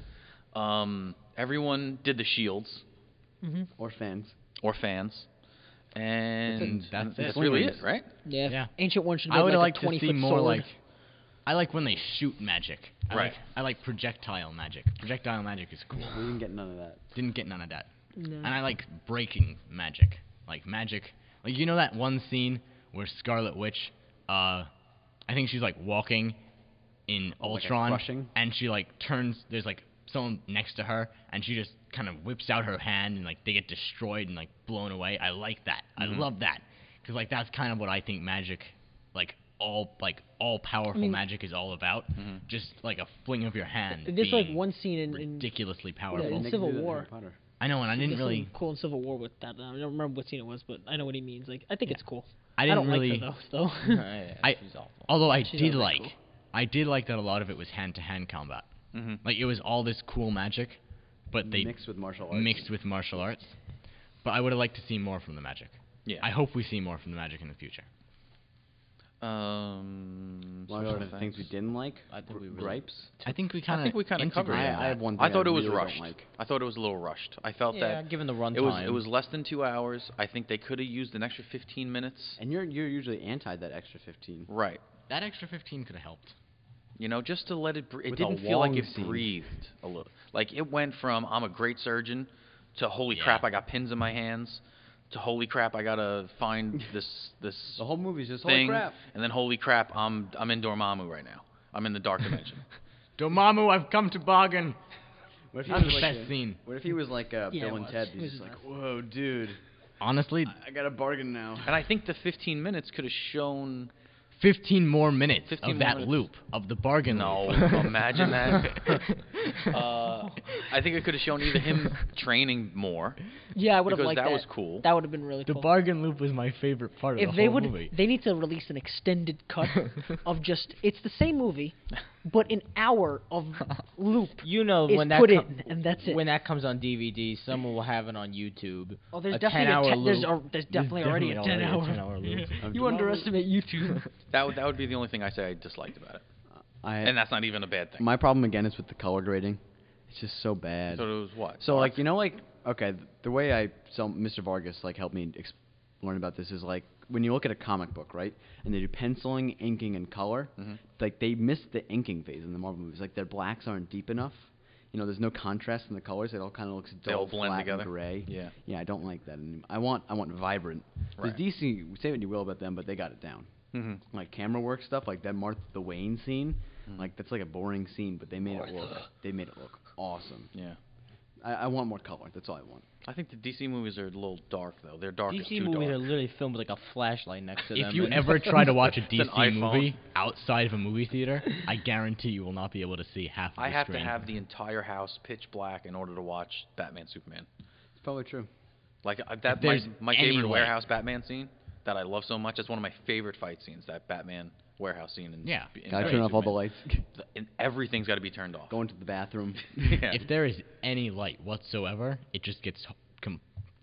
Everyone did the shields or fans. or fans, and That's that's it. really Rings. it, right? Yeah. Yeah. Ancient One should I have would been have like liked a to 20 see foot more sword. like. I like when they shoot magic. Right. I like projectile magic. Projectile magic is cool. We didn't get none of that. Didn't get none of that. No. And I like breaking magic. Like magic. Like you know that one scene where Scarlet Witch, I think she's like walking in Oh, like a Ultron, crushing? and she like turns. There's like someone next to her, and she just kind of whips out her hand, and like they get destroyed and like blown away. I like that. I love that because like that's kind of what I think magic, like all powerful magic is all about. Just like a fling of your hand. There's like being one scene in ridiculously yeah, powerful. in They Civil could do that in War. Harry Potter. I know, and I didn't There's really. something cool in Civil War with that. I don't remember what scene it was, but I know what he means. Like, I think it's cool. I didn't don't really. like her though. Yeah, I- she's awful. Although I She's did not like, that cool. I did like that a lot of it was hand-to-hand combat. Like it was all this cool magic, but they Mixed with martial arts. mixed with martial arts. But I would have liked to see more from the magic. Yeah. I hope we see more from the magic in the future. One special of the things we effects. didn't like. I think we really gripes. I think we I kind think we kind of covered it. I have one I thing thought I it was really don't rushed. like. I thought it was a little rushed. I felt Yeah, that given the it runtime. was less than 2 hours. I think they could have used an extra 15 minutes. And you're usually anti that extra 15. Right. That extra 15 could have helped. You know, just to let it. It With a didn't feel like long it scene. breathed a little. Like it went from I'm a great surgeon to holy Yeah. crap, I got pins in my hands, holy crap, I gotta find this The whole movie's just thing, holy crap. and then holy crap, I'm in Dormammu right now. I'm in the dark dimension. Dormammu, I've come to bargain. What if he That's was the like best scene. What if he was like Yeah, Bill it and was. Ted? It He's was just like, enough. whoa, dude, Honestly, I got a bargain now. And I think the 15 minutes could have shown 15 more minutes 15 of more that minutes. loop of the bargain No, loop. imagine that. I think it could have shown either him training more. Yeah, I would have Because liked that that. was cool. That would have been really The cool. bargain loop was my favorite part of If the they whole would, movie. they need to release an extended cut of just. It's the same movie, but an hour of loop You know is when that put com- in, and that's it. when that comes on DVD, someone will have it on YouTube. Oh, there's a definitely 10-hour there's, loop. there's definitely already a 10-hour. loop. You underestimate YouTube. That would be the only thing I say I disliked about it. And that's not even a bad thing. My problem again is with the color grading. It's just so bad. So it was what? So like okay, the way Mr. Vargas like helped me learn about this is like when you look at a comic book, right, and they do penciling, inking, and color, like they miss the inking phase in the Marvel movies. Like their blacks aren't deep enough. You know, there's no contrast in the colors. It all kind of looks They all dull, blend flat, together. and gray. Yeah. Yeah, I don't like that anymore. I want vibrant. Right. Because DC, say what you will about them, but they got it down. Mm-hmm. Like camera work stuff, like that Martha Wayne scene, like that's like a boring scene, but they made it look. They made it look awesome. Yeah. I want more color. That's all I want. I think the DC movies are a little dark though. They're dark. DC too movies dark. are literally filmed with like a flashlight next to them. If you and- ever try to watch a It's an DC iPhone. movie outside of a movie theater, I guarantee you will not be able to see half of the I have screen. to have the entire house pitch black in order to watch Batman Superman. It's probably true. Like If that there's my any favorite light. warehouse Batman scene that I love so much. That's one of my favorite fight scenes. That Batman warehouse scene. In, Yeah. in Gotta Batman turn off all the Superman. lights. And everything's got to be turned off. Going to the bathroom. Yeah. If there is any light whatsoever, it just gets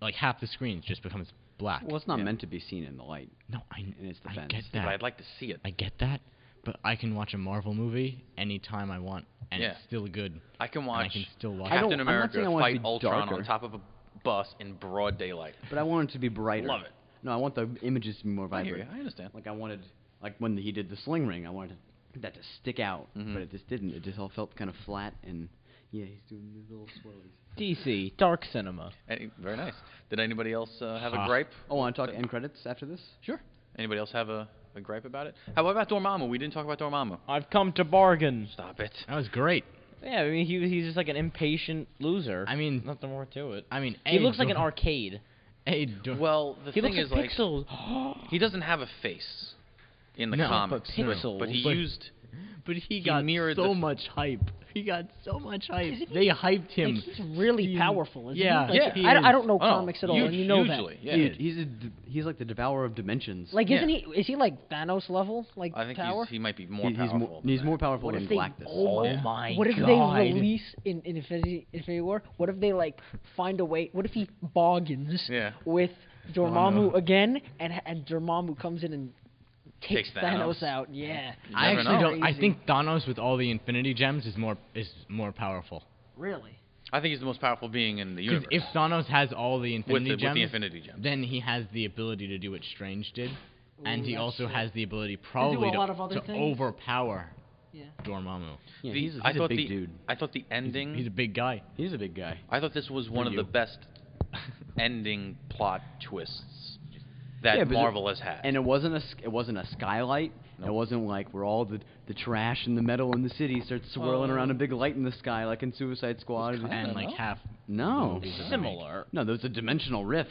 like half the screen just becomes black. Well, it's not Yeah. meant to be seen in the light. No, In its I defense. get But that. I'd like to see it. I get that, but I can watch a Marvel movie anytime I want, and Yeah. it's still good. I can And watch I can still watch. I don't- Captain I'm not America saying I want it to fight be Ultron darker. on top of a bus in broad daylight. But I want it to be brighter. Love it. No, I want the images to be more I hear vibrant. you. I understand. Like I wanted, like when he did the sling ring, I wanted that to stick out, Mhm. but it just didn't. It just all felt kind of flat and yeah, he's doing these little swirlies. DC dark cinema. Very nice. Did anybody else have a Ah. gripe? Oh, want to talk end credits after this? Sure. Anybody else have a gripe about it? How about Dormammu? We didn't talk about Dormammu. I've come to bargain. Stop it. That was great. Yeah, I mean he's just like an impatient loser. I mean, Nothing more to it. I mean, He looks like an arcade. Well, the He thing looks is, like like, pixels. he doesn't have a face in the No, comics. but pixels. But he But- used. But he got mirrored so the- much hype. He got so much hype. Isn't he- They hyped him. Like, he's really He- powerful, isn't yeah, he? Like, yeah, I don't know Oh, comics at all, and you know hugely, that. Yeah. Dude, he's like the devourer of dimensions. Like, Yeah. isn't he? Is he like Thanos level? Like I think power? he might be more he's powerful. more, than he's that. more powerful What than if they? Galactus. Oh Yeah. my What if God. they release in Infinity War? What if they like find a way? What if he bargains Yeah. with Dormammu again, and Dormammu comes in and takes Takes Thanos Thanos. out? Yeah. You I never actually know. don't. I Crazy. think Thanos with all the Infinity Gems is more powerful. Really? I think he's the most powerful being in the Because universe. if Thanos has all the Infinity with Gems, the Infinity Gems. then he has the ability to do what Strange did, and he that's also true. has the ability probably a lot of other to things. overpower Yeah. Dormammu. Yeah, The- he's I a thought big the, dude. I thought the ending. He's a big guy. He's a big guy. I thought this was one of you. the best ending plot twists that Yeah, but Marvel has had. And it wasn't a skylight. Nope. It wasn't like where all the trash and the metal in the city starts swirling around a big light in the sky like in Suicide Squad. kinda And no. like half. No. movies are Similar. No, there's a dimensional rift.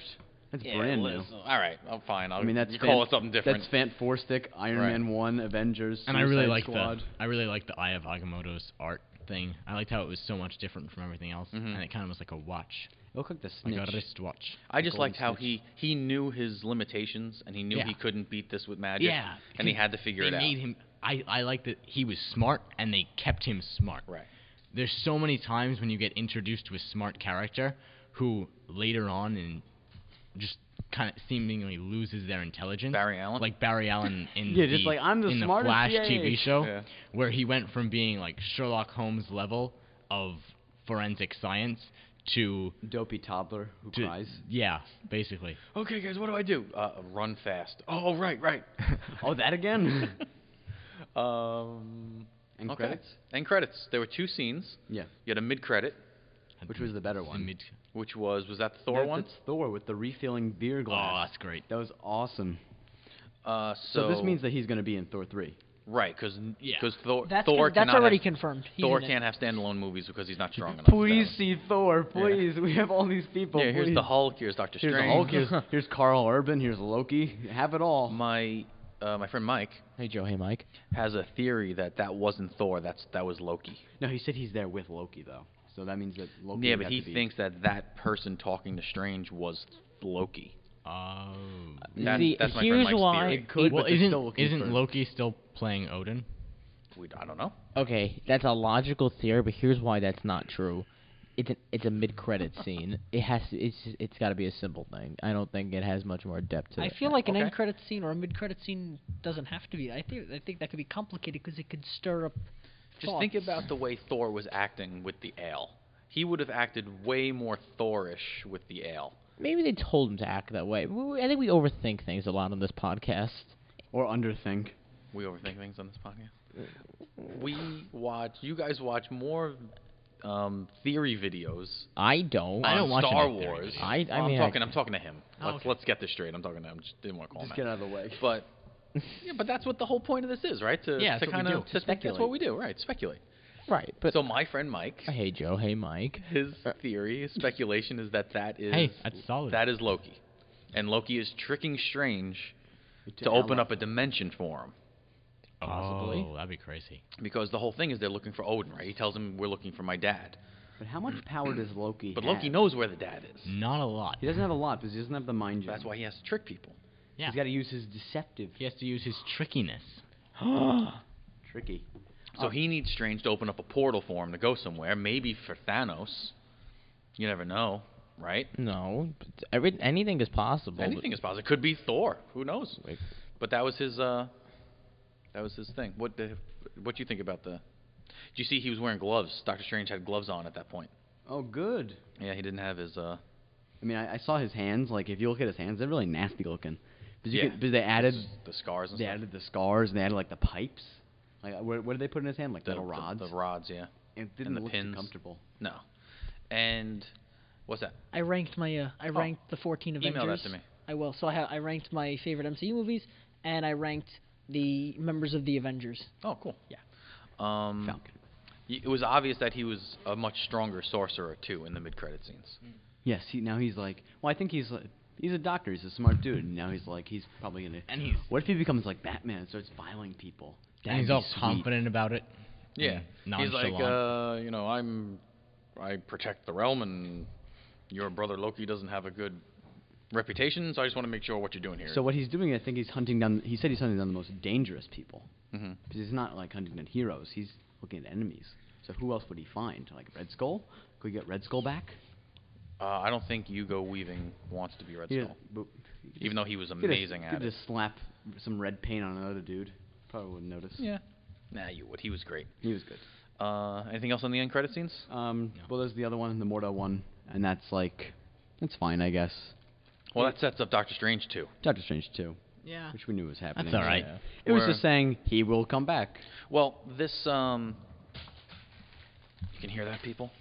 That's Yeah, brand new. listen, all right, I'm fine. I mean, that's you call it something different. That's Fant Four Stick, Iron Right. Man 1, Avengers, And I really Suicide like Squad. I really like the Eye of Agamotto's art thing. I liked how it was so much different from everything else, Mhm. and it kind of was like a watch, It looked like the like snitch. a wristwatch. I just Golden liked how Snitch. he knew his limitations and he knew Yeah. he couldn't beat this with magic. Yeah, and he had to figure they it out. made him. I like that he was smart, and they kept him smart. Right. There's so many times when you get introduced to a smart character who later on and just kind of seemingly loses their intelligence. Barry Allen? Like Barry Allen in Yeah, the, just like, I'm the in the smartest Flash yay. TV show, Yeah. where he went from being like Sherlock Holmes level of forensic science to Dopey toddler who to- cries. yeah, basically. Okay, guys, what do I do? Run fast. Oh, right. Oh, that again? End Okay. credits? End credits. There were two scenes. Yeah. You had a mid-credit. Which was the better one? which was that the Thor one? That's Thor with the refilling beer Oh, glass. that's great. That was awesome. So this means that he's going to be in Thor 3. right, because Yeah. Thor That's Thor that's cannot already have, confirmed. He's Thor in it. can't have standalone movies because he's not strong enough. Please see Thor, please. We have all these people. Yeah, here's please. the Hulk. Here's Doctor Here's Strange. the Hulk. Here's Carl Urban. Here's Loki. Have it all. My friend Mike Hey Joe, hey Mike. has a theory that wasn't Thor. That was Loki. No, he said he's there with Loki though. So that means that Loki. Yeah, would but have he to be- thinks that person talking to Strange was Loki. Oh. See, That's my friend here's Mike's why. theory. It could, Well, but they're isn't still looking isn't for- Loki still playing Odin? I don't know. Okay, that's a logical theory, but here's why that's not true. It's a mid-credit scene. It's got to be a simple thing. I don't think it has much more depth to I it. feel like an Okay. end credit scene or a mid credit scene doesn't have to be. I think that could be complicated because it could stir up. Just think about the way Thor was acting with the ale. He would have acted way more Thorish with the ale. Maybe they told him to act that way. I think we overthink things a lot on this podcast. or underthink. We overthink things on this podcast. You guys watch more theory videos. I don't. I don't on watch Star enough theory Wars. videos. I'm talking to him. Oh, Let's get this straight. I'm talking to him. Just didn't want to call Just him get out. out of the way. But yeah, but that's what the whole point of this is, right? Yeah, that's what we kind do. of To that's speculate. what we do, right? Speculate. Right, but So my friend Mike, hey Joe, hey Mike. his theory, his speculation is that is Hey, that's solid. that is Loki, and Loki is tricking Strange to open up a dimension for him. Possibly. Oh, that'd be crazy. Because the whole thing is they're looking for Odin, right? He tells them we're looking for my dad. But how much power does Loki But have? Loki knows where the dad is. Not a lot. He doesn't have a lot because he doesn't have the mind gem. That's why he has to trick people. Yeah. He's got to use his deceptive. He has to use his trickiness. Tricky. So he needs Strange to open up a portal for him to go somewhere, maybe for Thanos. You never know, right? No, but anything is possible. Anything is possible. It could be Thor. Who knows? Like- But that was his thing. What do you think about the? Did you see he was wearing gloves? Doctor Strange had gloves on at that point. Oh, good. Yeah, he didn't have his. I mean, I saw his hands. Like, if you look at his hands, they're really nasty looking. Yeah. Because they added the scars and they stuff. added the scars and they added like the pipes. Like, what did they put in his hand? Like the, little rods. The rods, yeah. It didn't the look pins. too comfortable. No. And what's that? I ranked my I ranked the 14 Avengers. Email that to me. I will. So I ranked my favorite MCU movies and I ranked the members of the Avengers. Oh, cool. Yeah. Falcon. It was obvious that he was a much stronger sorcerer too in the mid-credit scenes. Yes. Now he's like. Well, I think he's a doctor. He's a smart dude. And now he's like he's probably gonna. And he's What if he becomes like Batman and starts filing people? and That'd he's be all sweet. confident about it. Yeah. and He's like, nonchalant. I protect the realm, and your brother Loki doesn't have a good reputation, so I just want to make sure what you're doing here. So what he's doing, I think he's hunting down. He said he's hunting down the most dangerous people. hmm Because he's not like hunting down heroes. He's looking at enemies. So who else would he find? Like Red Skull? Could we get Red Skull back? I don't think Hugo Weaving wants to be Red Yeah, Skull, but even though he was could amazing just, at could it. just slap some red paint on another dude. Probably wouldn't notice. Yeah. Nah, you would. He was great. He was good. Anything else on the end credit scenes? Well, there's the other one, the Mordo one, and that's like, that's fine, I guess. Well, that sets up Doctor Strange too. Doctor Strange 2, Yeah. which we knew was happening. That's all right. Yeah. It was Or- just saying he will come back. Well, this you can hear that, people.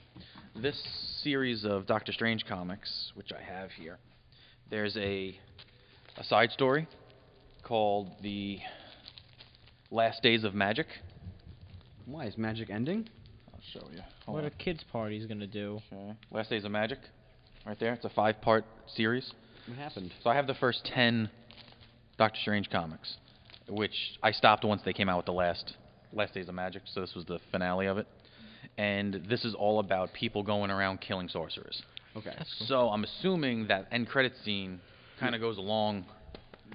This series of Doctor Strange comics, which I have here, there's a side story called The Last Days of Magic. Why is magic ending? I'll show you. What a kids' party's gonna do? Okay. Last Days of Magic, right there. It's a 5-part series. What happened? So I have the first 10 Doctor Strange comics, which I stopped once they came out with the last Days of Magic. So this was the finale of it, and this is all about people going around killing sorcerers. Okay. So I'm assuming that end credit scene kind of goes along.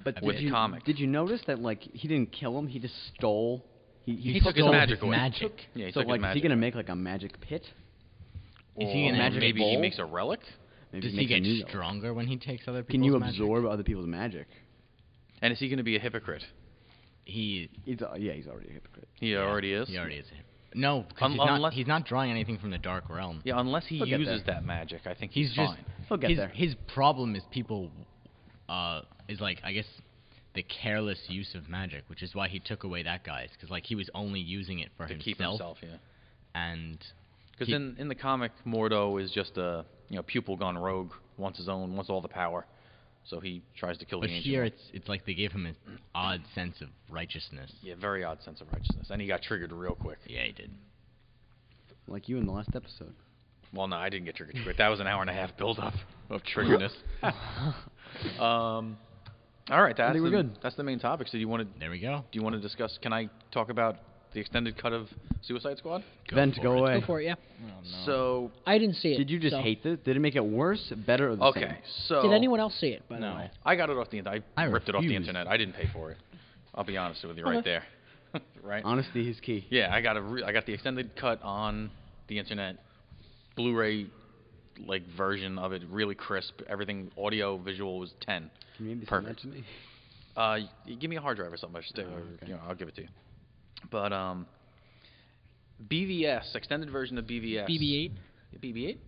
But with did you, comic. Did you notice that like he didn't kill him? He just stole. He took his stole magic his away. magic. Yeah, he So took like, his is magic. he gonna make like a magic pit? Is he Or gonna magic maybe he bowl? makes a relic? Maybe Does he make a get new- stronger when he takes other people's Can you magic? absorb other people's magic? And is he going to be a hypocrite? He He's he's already a hypocrite. He yeah, already is. He already is. No, because Unless- he's not drawing anything from the dark realm. Yeah, unless he He'll get uses there. that magic, I think He's he's just fine. He'll get there. his problem is people is like I guess the careless use of magic, which is why he took away that guy's because like he was only using it for To himself, keep himself, yeah. and Because he- in the comic, Mordo is just a pupil gone rogue, wants all the power, so he tries to kill But the ancient here one. it's like they gave him an odd sense of righteousness. Yeah, very odd sense of righteousness, and he got triggered real quick. Yeah, he did. Like you in the last episode. Well, no, I didn't get triggered quick. That was an hour and a half build up of triggerness. All right, that's think we're good. That's the main topic. So There we go. do you want to discuss? Can I talk about the extended cut of Suicide Squad? Vent, go away. Go for it, yeah. So I didn't see it. Did you just so. hate this? Did it make it worse, better, or the same? okay, so Did anyone else see it, by the No. way? I got it off the internet. I ripped it off the refused. internet. I didn't pay for it. I'll be honest with you right there. Right? Honesty is key. Yeah, I got the extended cut on the internet, Blu-ray like version of it, really crisp. Everything, audio, visual was 10. Can you maybe send that Perfect. to me? You give me a hard drive or something. Okay. I'll give it to you. But BVS, extended version of BVS. BB-8. BB-8.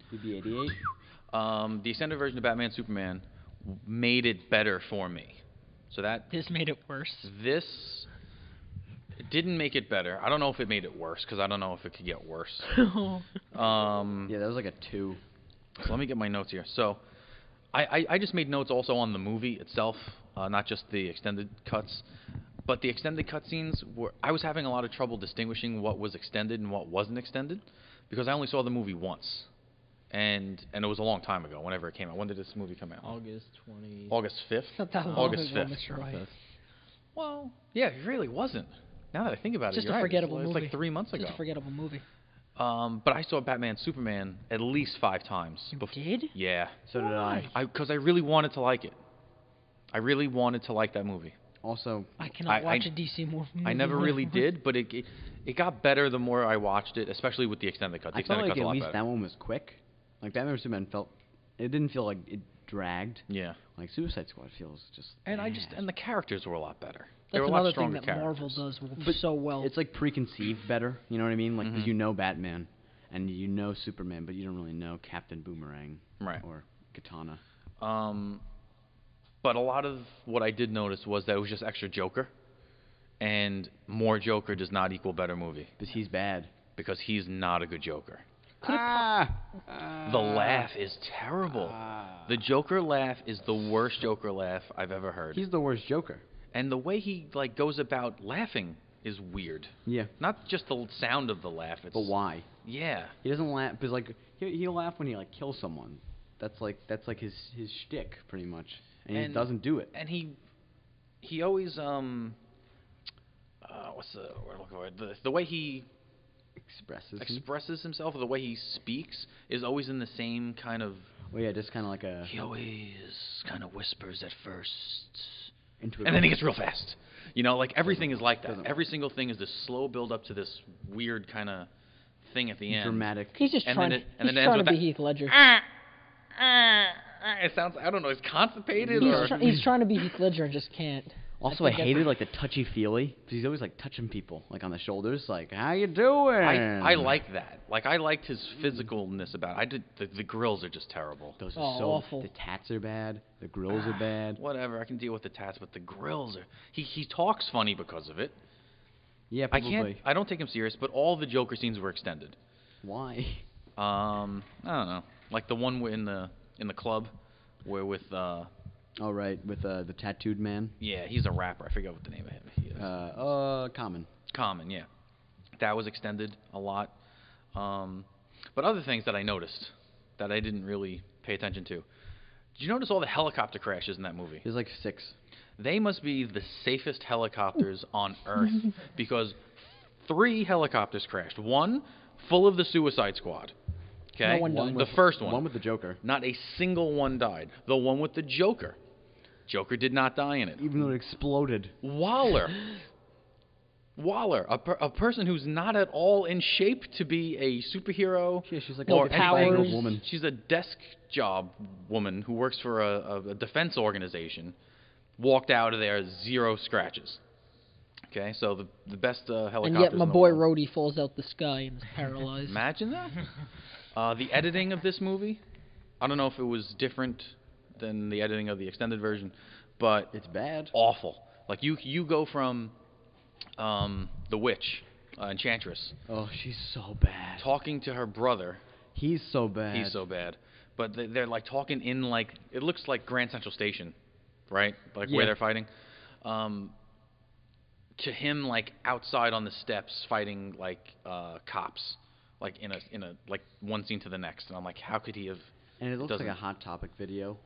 BB-88. The extended version of Batman Superman made it better for me. So This made it worse. this didn't make it better. I don't know if it made it worse because I don't know if it could get worse. Yeah, that was like a 2. So let me get my notes here. So I just made notes also on the movie itself, not just the extended cuts. But the extended cutscenes I was having a lot of trouble distinguishing what was extended and what wasn't extended because I only saw the movie once. And it was a long time ago, whenever it came out. When did this movie come out? August 20. August 5th? Not that long August ago, 5th. Mr. Wright. Well, yeah, it really wasn't. Now that I think about it, Just you're a right. forgettable It's movie. like 3 months ago. Just a forgettable movie. But I saw Batman Superman at least 5 times. You did? Yeah. So did I. Because I really wanted to like it. I really wanted to like that movie. Also, I cannot I- watch a DC movie. I never really did, but it got better the more I watched it, especially with the extended cut. The I felt extended like cut's a at lot least better. that one was quick. Like Batman vs Superman it didn't feel like it dragged. Yeah. Like Suicide Squad feels just. And bad. and the characters were a lot better. They That's were a lot another thing stronger that characters. Marvel does But so well. It's like preconceived better. You know what I mean? Like 'cause Mhm. you know Batman, and you know Superman, but you don't really know Captain Boomerang Right. or Katana. But a lot of what I did notice was that it was just extra Joker, and more Joker does not equal better movie Because he's bad. because he's not a good Joker. The The laugh is terrible. The Joker laugh is the worst Joker laugh I've ever heard. He's the worst Joker. And the way he goes about laughing is weird. Yeah. Not just the sound of the laugh. It's But why? Yeah. He doesn't laugh because like he'll laugh when he like kills someone. That's like his shtick pretty much, and he doesn't do it. And he always what's the word I'm looking for? The way he expresses himself, or the way he speaks, is always in the same kind of. Well, yeah, just kind of like a. He always kind of whispers at first, Into and then he gets real fast. You know, like everything is like that. Doesn't Every single thing is this slow build up to this weird kind of thing at the end. dramatic. He's just and trying. then it- He's and then it ends trying to with be that- Heath Ledger. It sounds. I don't know. He's constipated, He's, or he's trying to be Heath Ledger and just can't. Also, I think that's- hated like the touchy feely because he's always like touching people like on the shoulders, like how you doing? I like that. Like I liked his physicalness about it. I did. The grills are just terrible. Those Oh, are so. awful. The tats are bad. The grills are bad. Whatever. I can deal with the tats, but the grills are. He talks funny because of it. Yeah, I probably. can't. I don't take him serious. But all the Joker scenes were extended. Why? I don't know. Like the one in the club, where with Oh right, with the tattooed man. yeah, he's a rapper. I forget what the name of him is. Common. Common, yeah. That was extended a lot. But other things that I noticed that I didn't really pay attention to. Did you notice all the helicopter crashes in that movie? There's like 6. They must be the safest helicopters on Earth because 3 helicopters crashed. One full of the Suicide Squad. Okay? No one died. The first one. One with the Joker. Not a single one died. The one with the Joker. Joker did not die in it. Even though it exploded. Waller, a person who's not at all in shape to be a superhero. Yeah, she's like or a triangle anything. woman. She's a desk job woman who works for a defense organization. Walked out of there 0 scratches. Okay, so the best helicopters. And yet my in the boy world. Rhodey falls out the sky and is paralyzed. Imagine that. The editing of this movie, I don't know if it was different than the editing of the extended version, but It's bad. awful. Like you go from the witch, Enchantress, Oh, she's so bad. talking to her brother. He's so bad. He's so bad. but they're like talking in like it looks like Grand Central Station, right? Like Yeah. where they're fighting. To him like outside on the steps fighting like cops, like in a like one scene to the next, and I'm like, how could he have? And it looks like doesn't- a Hot Topic video,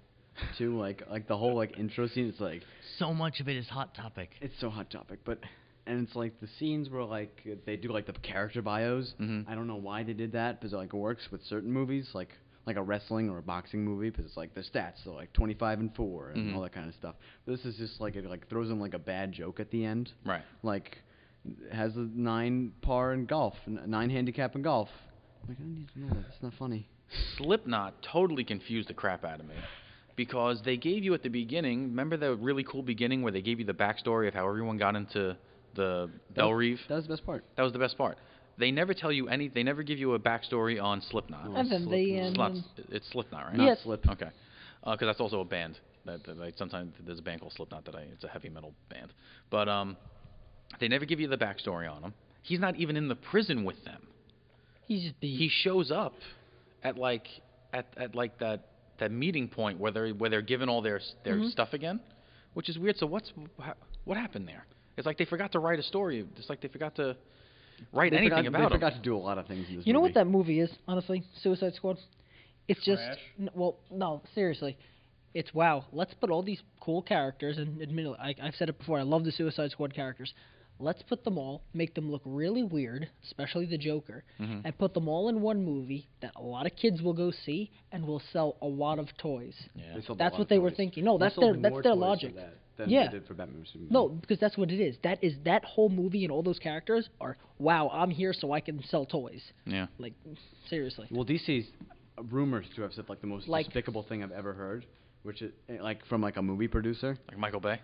too. Like the whole like intro scene. It's like So much of it is Hot Topic. it's so Hot Topic, but and it's like the scenes where like they do like the character bios. Mhm. I don't know why they did that, because it like works with certain movies, like a wrestling or a boxing movie, because it's like the stats, so like 25-4 and Mhm. all that kind of stuff. But this is just like it like throws in like a bad joke at the end. Right. Like has a 9 par in golf, 9 handicap in golf. I'm like, I don't need to know that. It's not funny. Slipknot totally confused the crap out of me because they gave you at the beginning. Remember the really cool beginning where they gave you the backstory of how everyone got into the Bell Reeve? That was the best part. That was the best part. They never tell you any. They never give you a backstory on Slipknot. And then they It's Slipknot, right? Not Yes. Slip. Okay. Because that's also a band. That like sometimes there's a band called Slipknot it's a heavy metal band. But they never give you the backstory on him. He's not even in the prison with them. he's just beat. He shows up at like like that meeting point where they're given all their stuff again, which is weird. So what happened there? It's like they forgot to write a story. It's like they forgot to write anything about They him. forgot to do a lot of things in this You know movie. what that movie is, honestly? Suicide Squad? It's just... well, no, seriously. It's, wow, let's put all these cool characters, and admittedly, I've said it before, I love the Suicide Squad characters. Let's put them all, make them look really weird, especially the Joker, and put them all in one movie that a lot of kids will go see and will sell a lot of toys. Yeah. They sold a That's lot what of they were toys. thinking. No, They that's sold their more their toys for logic. that than Yeah. they did for Batman vs Superman. No, because that's what it is. That whole movie and all those characters are, wow, I'm here so I can sell toys. Yeah. Like, seriously. Well, DC's rumored to have said like the most Like- despicable thing I've ever heard, which is like from like a movie producer. Like Michael Bay.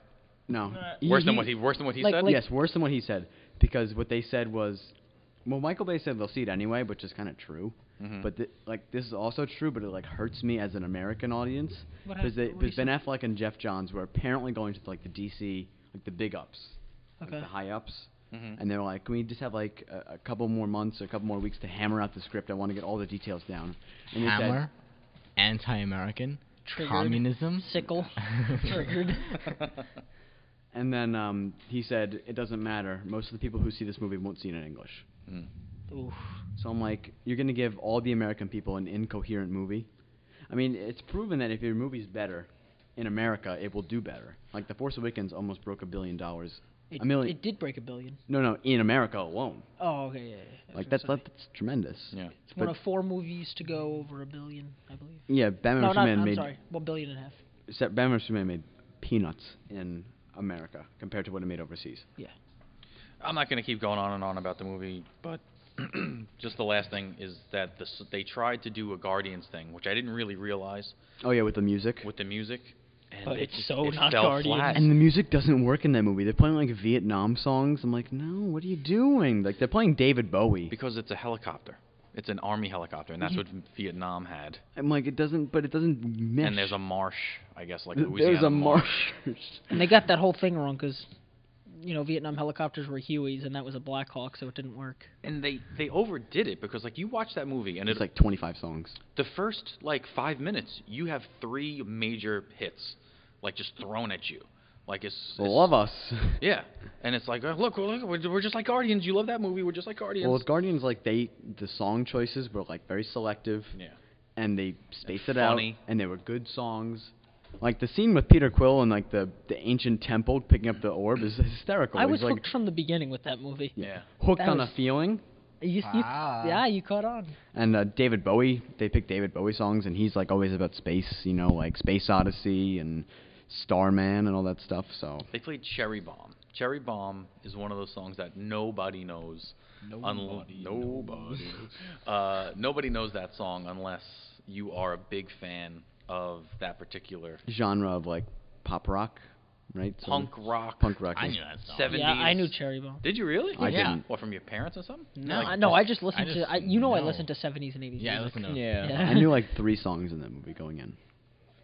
No, Worse than what he Like- said. like- yes, worse than what he said, because what they said was, well, Michael Bay said they'll see it anyway, which is kind of true. Mhm. But like this is also true, but it like hurts me as an American audience What because happened Ben Affleck and Jeff Johns were apparently going to like the DC like the big ups, like Okay. the high ups. Mhm. And they were like, can we just have like a couple more months or a couple more weeks to hammer out the script? I want to get all the details down. And they said- Hammer, anti-American, Triggered. communism. Sickle. Triggered. and then he said, it doesn't matter. Most of the people who see this movie won't see it in English. Mm. Oof. So I'm like, you're going to give all the American people an incoherent movie? I mean, it's proven that if your movie's better in America, it will do better. Like, The Force Awakens almost broke $1 billion. It, $1 million. it did break $1 billion. No, in America alone. Oh, okay, yeah. I was Like, gonna that's say. tremendous. Yeah. It's one but- of 4 movies to go over $1 billion, I believe. Yeah, Batman No, vs. not, Superman I'm made sorry, $1.5 billion. Batman vs. Superman made peanuts in America compared to what it made overseas. Yeah. I'm not going to keep going on and on about the movie, but just the last thing is that they tried to do a Guardians thing, which I didn't really realize Oh yeah, with the music. with the music. And But it it's just- so it not fell Guardians. flat. And the music doesn't work in that movie. They're playing like Vietnam songs. I'm like, no, what are you doing? Like they're playing David Bowie. Because it's a helicopter. It's an army helicopter, and that's what Vietnam had. I'm like, it doesn't mesh. And there's a marsh, I guess, like There's Louisiana a marsh. And they got that whole thing wrong because, Vietnam helicopters were Hueys and that was a Black Hawk, so it didn't work. And they overdid it because, like, you watch that movie, and It's like 25 songs. the first, 5 minutes, you have 3 major hits, just thrown at you. Like, it's Love us. Yeah. And it's like, look, we're just like Guardians. You love that movie. We're just like Guardians. Well, with Guardians, like the song choices were like very selective. Yeah. And they spaced it funny. out, and they were good songs. Like the scene with Peter Quill and like the ancient temple picking up the orb is hysterical. I He's, was like, hooked from the beginning with that movie. Yeah. hooked That on was- a feeling. Yeah, you caught on. And David Bowie, they picked David Bowie songs, and he's like always about space, like Space Odyssey and Starman and all that stuff. So They played Cherry Bomb. Cherry Bomb is one of those songs that nobody knows. Nobody knows that song unless you are a big fan of that particular genre of like pop rock, right? So punk rock. Punk rock. I is- knew that song. 70s. Yeah, I knew Cherry Bomb. Did you really? I Yeah. didn't. What, from your parents or something? No, I just listened I to. just I know. listened to 70s and 80s. Yeah, I music. listened to Yeah. I knew like 3 songs in that movie going in.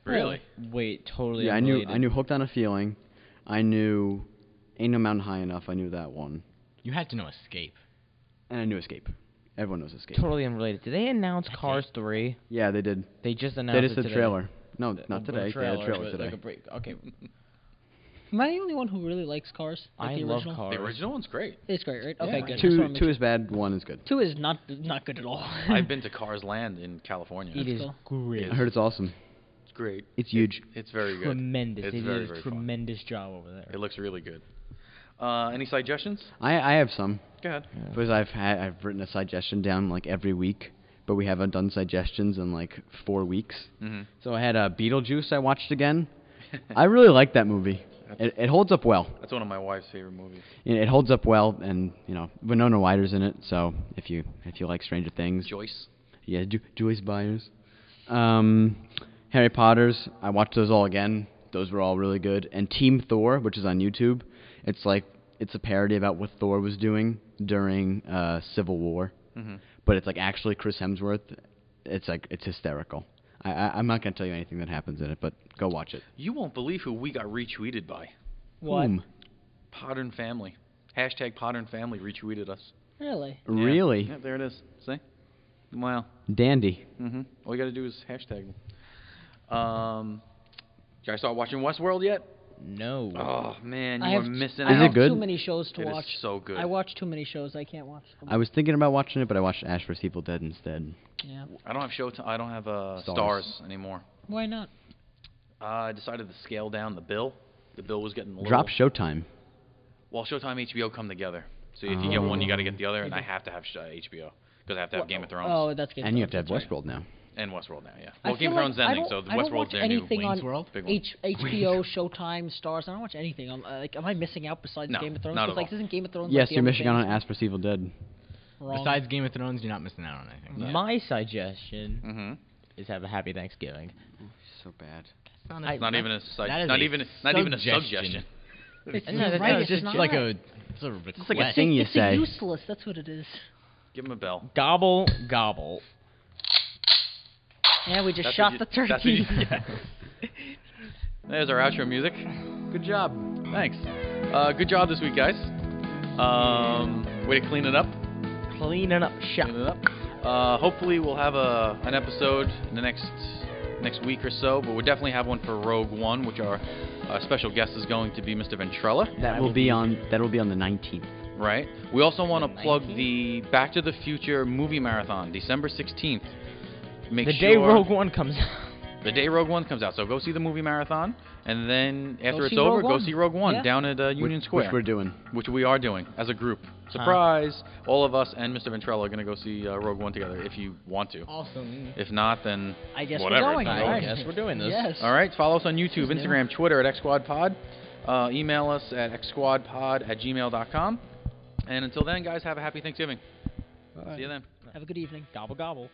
Really? Wait, totally. Yeah, I knew unrelated. Hooked on a Feeling. I knew Ain't No Mountain High Enough. I knew that one, You had to know Escape. and I knew Escape. Everyone knows Escape. Totally unrelated. Did they announce Cars 3? Yeah, they did. They just announced They just it did today. trailer. No, not The today. They had a trailer but today. Like a break. Okay. Am I the only one who really likes Cars? Like I the love original? Cars. The original one's great. It's great, right? Okay, Yeah. good. Just wanna Two make two sure. is bad. 1 is good. 2 is not good at all. I've been to Cars Land in California. It is cool. great. I heard it's awesome. It's great. It's huge. It's very good. Tremendous. It's They very, did a very fun. tremendous job over there. It looks really good. Any suggestions? I have some Go ahead. because I've written a suggestion down like every week, but we haven't done suggestions in like 4 weeks. Mm-hmm. So I had Beetlejuice I watched again. I really like that movie. It holds up well. That's one of my wife's favorite movies. It holds up well, and Winona Ryder's in it. So if you like Stranger Things, Joyce. yeah, Joyce Byers. Harry Potter's, I watched those all again. Those were all really good. And Team Thor, which is on YouTube, it's a parody about what Thor was doing during Civil War, but it's like actually Chris Hemsworth. It's hysterical. I'm not gonna tell you anything that happens in it, but go watch it. You won't believe who we got retweeted by. What? Whom? Podern Family. Hashtag Podern Family retweeted us. Really? Yeah. Really? Yeah, there it is. See? Wow. Dandy. Mm-hmm. All you got to do is hashtag them. You guys start watching Westworld yet? No. Oh, man, I you are have missing I Is out. it have good? too many shows to It is watch. so good. I watch too many shows. I can't watch them. I was thinking about watching it, but I watched Ash vs. Evil Dead instead. Yeah. I don't have I don't have Stars. stars anymore. Why not? I decided to scale down the bill. The bill was getting a little... Drop Showtime. Well, Showtime HBO come together. So if you get one, you got to get the other, and I have to have HBO because I have to have Game of Thrones Oh, that's good. And you have to have That's right. Westworld now. and Westworld now. Yeah. I Well, Game feel of Thrones like I ending, don't- so the I don't Westworld's watch their new anything on Wayne's World? big one. HBO, Showtime, Stars. I don't watch anything. Am I missing out besides No, Game of Thrones? not 'Cause, at like, all. isn't Game of Thrones? Yes, like, the you're only missing out thing on Ash vs. Evil Dead. wrong? Besides Game of Thrones, you're not missing out on anything. Yeah. My suggestion Mm-hmm. is have a happy Thanksgiving. So bad. Not even a that is not a even a suggestion. It's No, you're that's right. just It's not. like a sort of request. like a thing you It's say. useless. That's what it is. Give him a bell. Gobble, gobble. Yeah, we just That's shot what the you- that's what you- turkey. yeah. There's our outro music. Good job. Thanks. Good job this week, guys. Way to clean it up. Cleaning up shop. Clean it up. Hopefully we'll have an episode in the next week or so, but we'll definitely have one for Rogue One, which our special guest is going to be Mr. Ventrella. That will be on the 19th. Right. We also want The to plug 19th? the Back to the Future movie marathon, December 16th. Make The sure day Rogue One comes out. the day Rogue One comes out. So go see the movie marathon, and then after it's see over, Rogue go One. see Rogue One Yeah. down at Union Square, Which we're doing. which we are doing as a group. Surprise! All of us and Mr. Ventrella are going to go see Rogue One together if you want to. Awesome. If not, then I guess whatever. we're going. it's not All over. right. Yes, we're doing this. Yes. All right. Follow us on YouTube, Yes, Instagram, Twitter at XSquadPod. Email us at xsquadpod@gmail.com. And until then, guys, have a happy Thanksgiving. See you then. Have a good evening. Gobble, gobble.